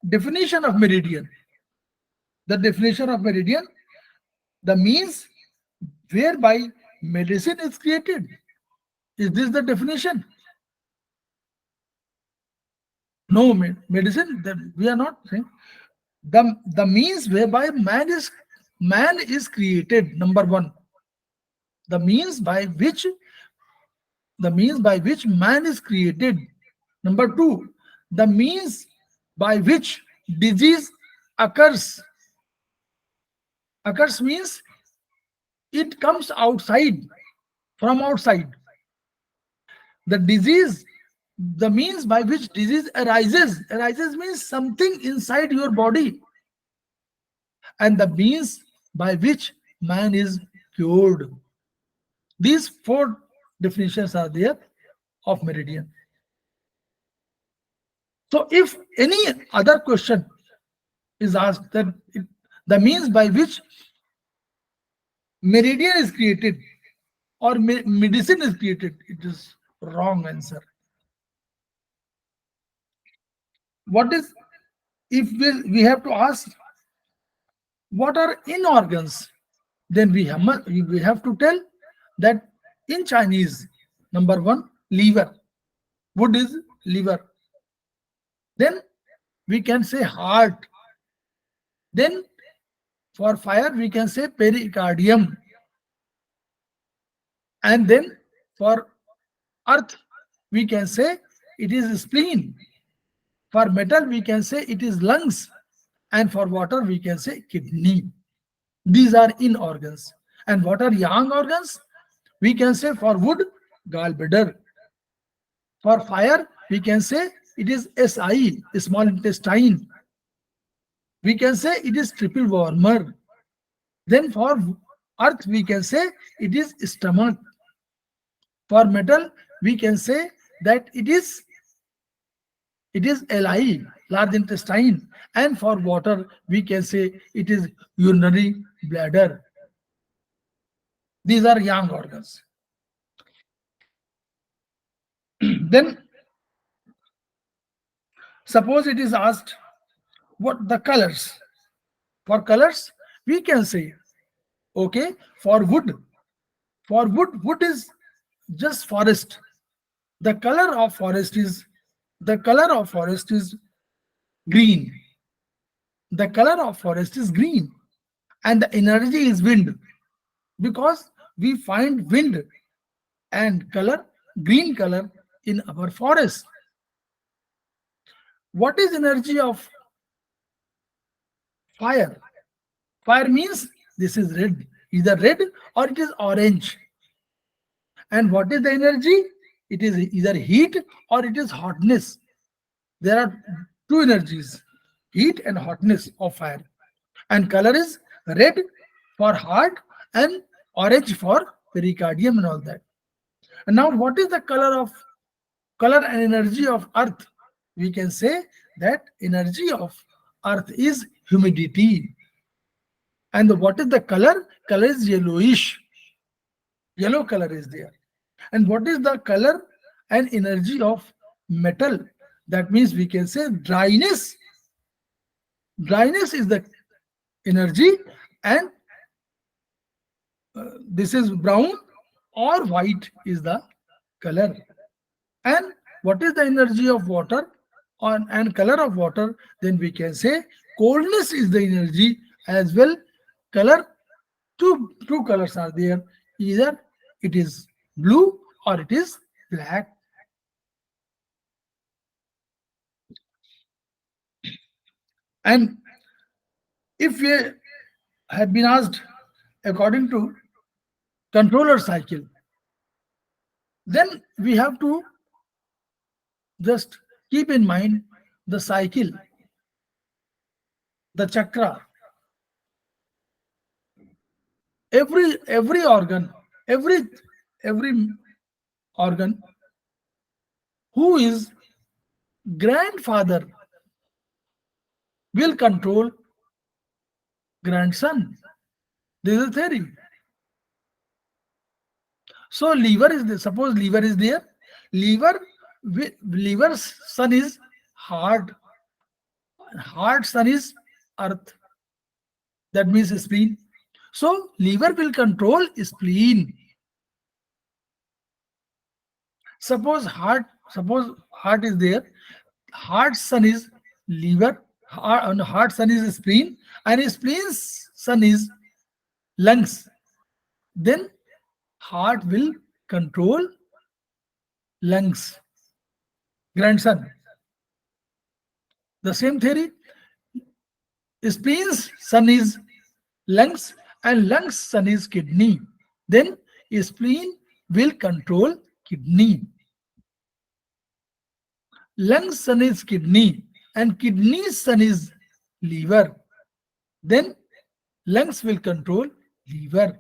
definition of meridian? The definition of meridian, the means whereby medicine is created. Is this the definition? No, medicine. We are not saying the means whereby man is created. Number one, the means by which man is created. Number two, the means by which disease occurs. Occurs means it comes outside, from outside. The disease, the means by which disease arises. Arises means something inside your body. And the means by which man is cured. These four definitions are there of meridian. So if any other question is asked, that the means by which meridian is created or medicine is created, it is wrong answer. What is, if we have to ask what are in organs, then we have to tell that in Chinese, number one, liver. Wood is liver. Then we can say heart. Then for fire we can say pericardium. And then for earth we can say it is spleen. For metal we can say it is lungs. And for water we can say kidney. These are in organs. And what are yang organs? We can say for wood, gallbladder. For fire, we can say it is SI, small intestine. We can say it is triple warmer. Then for earth, we can say it is stomach. For metal, we can say that it is LI, large intestine. And for water, we can say it is urinary bladder. These are yang organs. Then suppose it is asked what the colors. For colors, we can say, okay, for wood, wood is just forest. The color of forest is green. The color of forest is green. And the energy is wind, because we find wind and color, green color, in our forest. What is energy of fire? Fire means this is red, either red or it is orange. And what is the energy? It is either heat or it is hotness. There are two energies, heat and hotness of fire. And color is red for heart and orange for pericardium and all that. And now what is the color and energy of earth? We can say that energy of earth is humidity. And what is the color? Color is yellowish. Yellow color is there. And what is the color and energy of metal? That means we can say dryness. Dryness is the energy, and this is brown or white is the color. And what is the energy of water on and color of water? Then we can say coldness is the energy as well. Color, two colors are there. Either it is blue or it is black. And if we have been asked according to controller cycle, then we have to just keep in mind the cycle, the chakra, every organ, every organ who is grandfather will control grandson. This is a theory. So liver is there. Suppose liver is there. Liver's son is heart. Heart son is earth. That means spleen. So liver will control spleen. Suppose heart is there. Heart son is liver. Heart son is spleen, and spleen's son is lungs. Then heart will control lungs. Grandson. The same theory. Spleen's son is lungs, and lungs son is kidney. Then spleen will control kidney. Lungs son is kidney, and kidney's son is liver. Then lungs will control liver.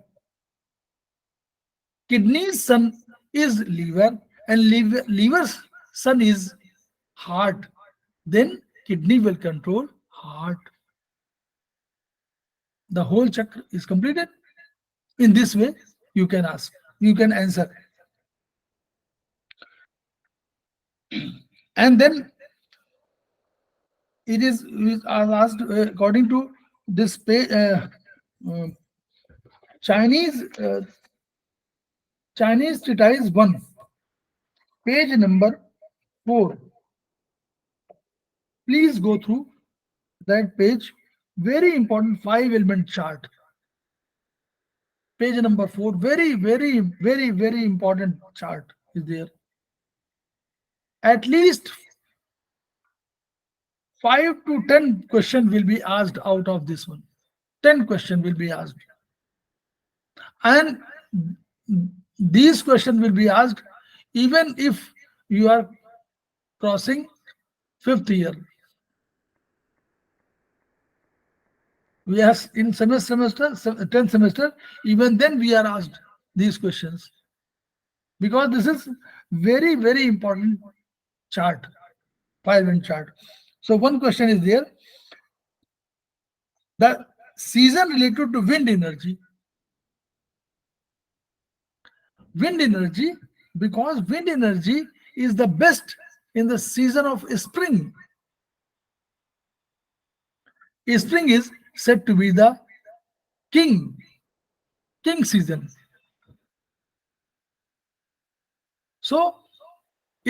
Kidney's son is liver, and liver's son is heart. Then kidney will control heart. The whole chakra is completed. In this way, you can ask, you can answer. And then it is asked according to this uh, Chinese Chinese Treatise 1, page number 4. Please go through that page. Very important 5 element chart. Page number 4. Very important chart is there. At least 5 to 10 questions will be asked out of this one. 10 questions will be asked. And these questions will be asked even if you are crossing 5th year. We are in 10th semester, even then we are asked these questions. Because this is very important chart, 5 element chart. So one question is there. The season related to wind energy. Wind energy, because wind energy is the best in the season of spring. Spring is said to be the king season. So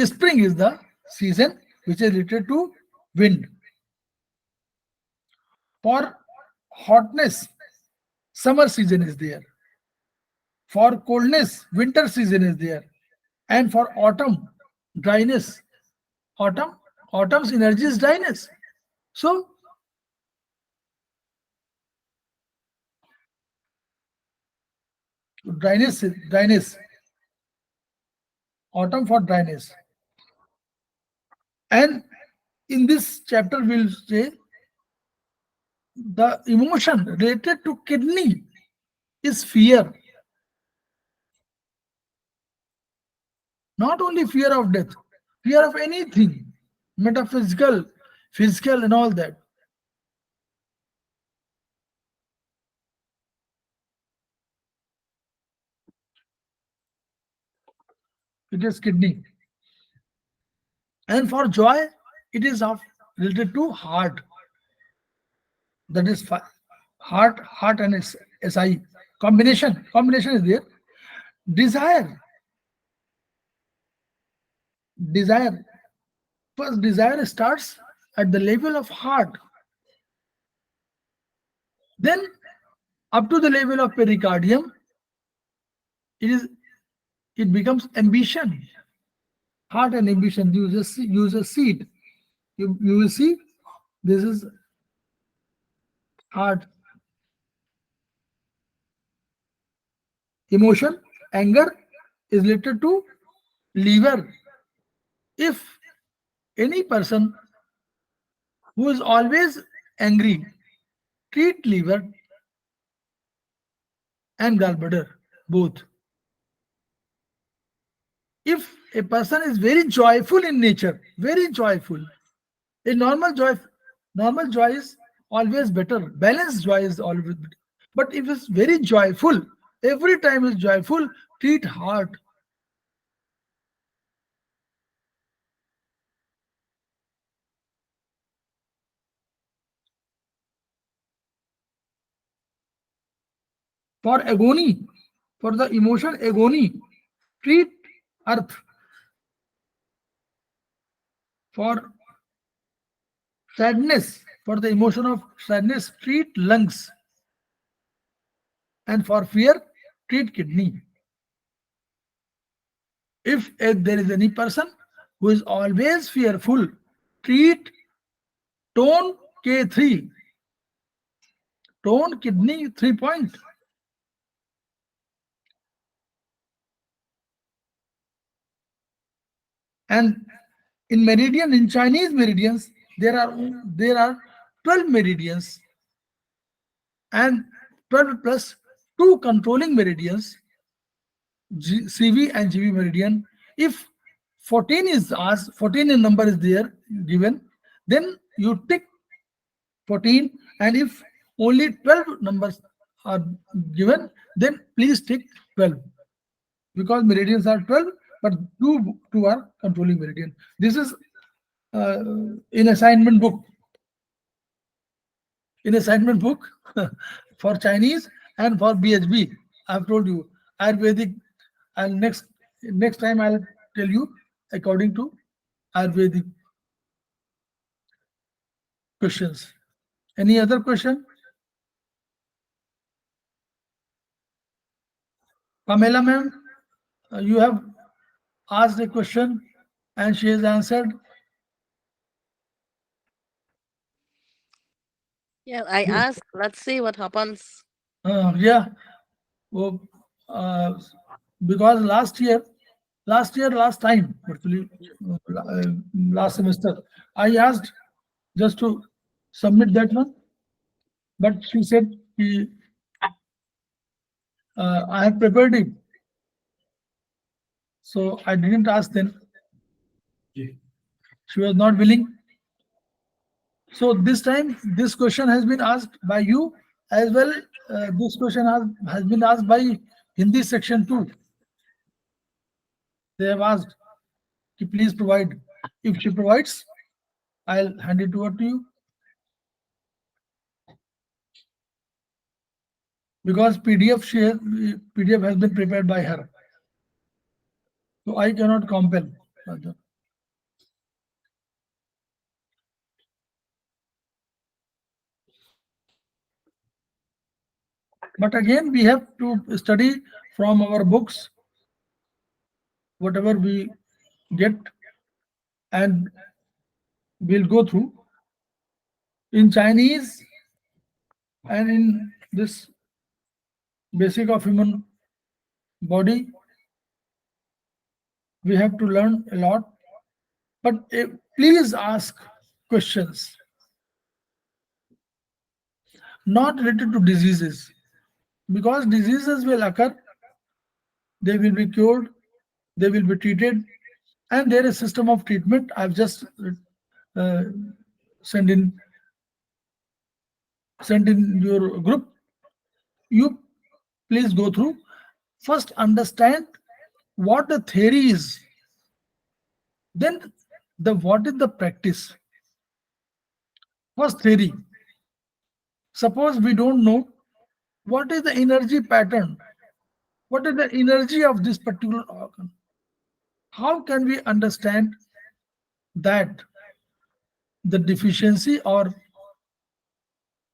spring is the season which is related to wind. For hotness, summer season is there. For coldness, winter season is there. And for autumn, dryness. Autumn's energy is dryness. So dryness. Autumn for dryness. And in this chapter, we'll say the emotion related to kidney is fear. Not only fear of death, fear of anything, metaphysical, physical, and all that. It is kidney. And for joy, it is of related to heart. That is heart and its SI combination. Combination is there. Desire, desire. First, desire starts at the level of heart, then up to the level of pericardium. It is. It becomes ambition. Heart and ambition. You just see it. You will see. This is heart. Emotion, anger is related to liver. If any person who is always angry, treat liver and gallbladder both. If a person is very joyful in nature, very joyful, a normal joy is always better. Balanced joy is always better. But if it's very joyful, every time is joyful, treat heart. For agony, for the emotion agony, treat earth. For sadness, for the emotion of sadness, treat lungs. And for fear, treat kidney. If there is any person who is always fearful, treat tone K3, tone kidney 3 point. And in meridian, in Chinese meridians, there are 12 meridians and 12 plus two controlling meridians, CV and GB meridian. If 14 is asked, 14 in number is there given, then you tick 14, and if only 12 numbers are given, then please tick 12, because meridians are 12, but two are controlling meridian. This is uh, in assignment book. In assignment book for Chinese and for BHB. I've told you Ayurvedic. And next time I'll tell you according to Ayurvedic questions. Any other question? Pamela ma'am, you have asked a question and she has answered. Yeah, I Yes. asked, let's see what happens. Yeah. Oh, uh, because last time, actually, last semester, I asked just to submit that one, but she said I have prepared it, so I didn't ask then. She was not willing. So this time, this question has been asked by you as well. This question has been asked by Hindi section too. They have asked, "Ki please provide." If she provides, I'll hand it over to you, because PDF has been prepared by her, so I cannot compel. But again, we have to study from our books whatever we get, and we'll go through in Chinese and in this basic of human body. We have to learn a lot, but please ask questions not related to diseases, because diseases will occur, they will be cured, they will be treated, and there is a system of treatment. I've just uh, sent in your group. You please go through. First, understand what the theory is, then what is the practice. First, theory. Suppose we don't know what is the energy pattern, what is the energy of this particular organ. How can we understand that the deficiency or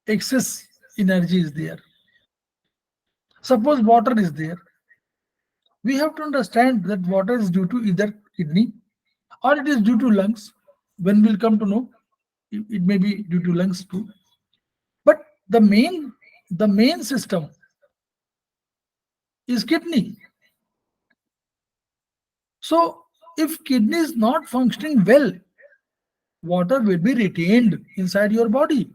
excess energy is there? Suppose water is there. We have to understand that water is due to either kidney or it is due to lungs. When we'll come to know, it may be due to lungs too. But the main system is kidney. So if kidney is not functioning well, water will be retained inside your body.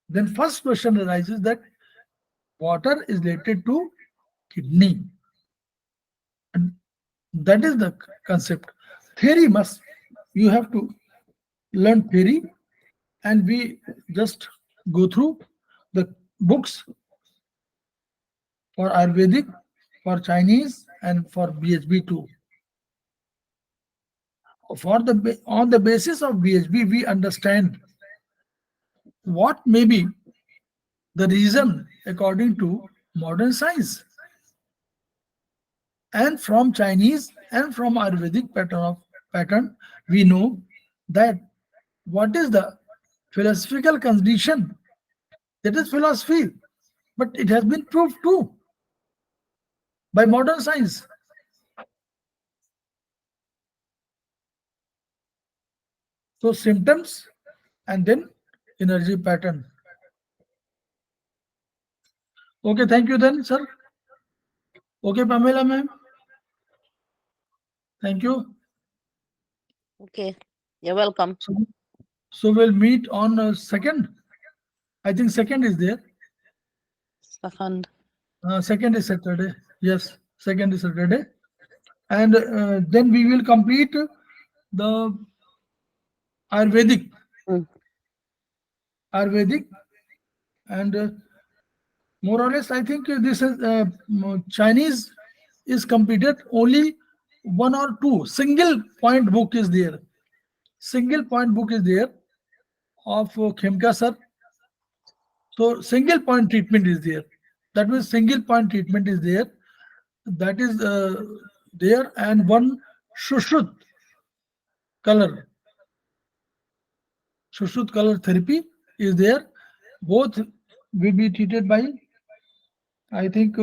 Then first question arises that water is related to kidney. And that is the concept. Theory must, you have to learn theory, and we just go through the books for Ayurvedic, for Chinese, and for BHB too. On the basis of BHB, we understand what may be the reason according to modern science. And from Chinese and from Ayurvedic pattern, we know that what is the philosophical condition. That is philosophy, but it has been proved too by modern science. So symptoms and then energy pattern. Okay, thank you then, sir. Okay, Pamela ma'am. Thank you. Okay. You're welcome. So we'll meet on second. I think second is there. Second. Second is Saturday. Yes, second is Saturday. And then we will complete the Ayurvedic. Mm. Ayurvedic. And more or less, I think this is Chinese is completed. Only one or two single point book is there. Single point book is there of Khemka sir. So single point treatment is there. That means single point treatment is there. That is there, and one Shushut color. Shushut color therapy is there. Both will be treated by, I think,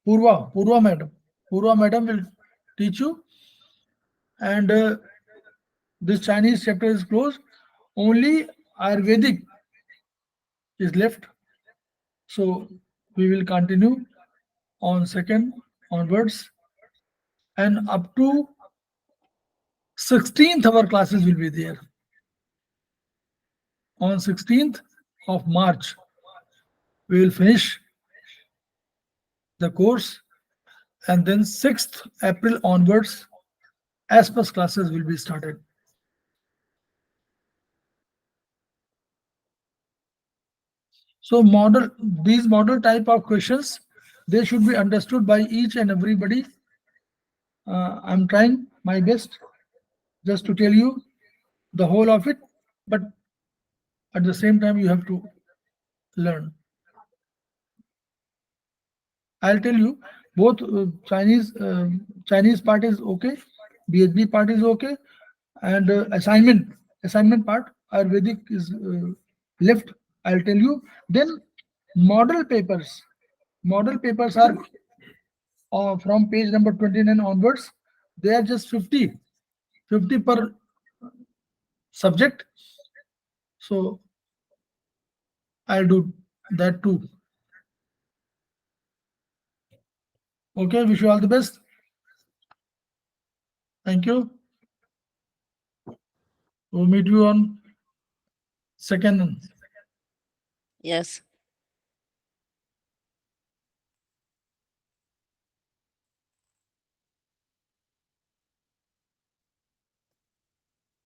Purva madam. Purva madam will teach you, and this Chinese chapter is closed. Only Ayurvedic is left. So we will continue on second onwards, and up to 16th our classes will be there. On 16th of March, we will finish the course, and then 6th April onwards, ASPAS classes will be started. So these model type of questions, they should be understood by each and everybody. I'm trying my best just to tell you the whole of it, but at the same time you have to learn. I'll tell you both Chinese part is okay, BHB part is okay, and assignment part Ayurvedic is left. I'll tell you. Then model papers. Model papers are from page number 29 onwards. They are just 50 per subject. So I'll do that too. Okay, wish you all the best. Thank you. We'll meet you on second. Yes.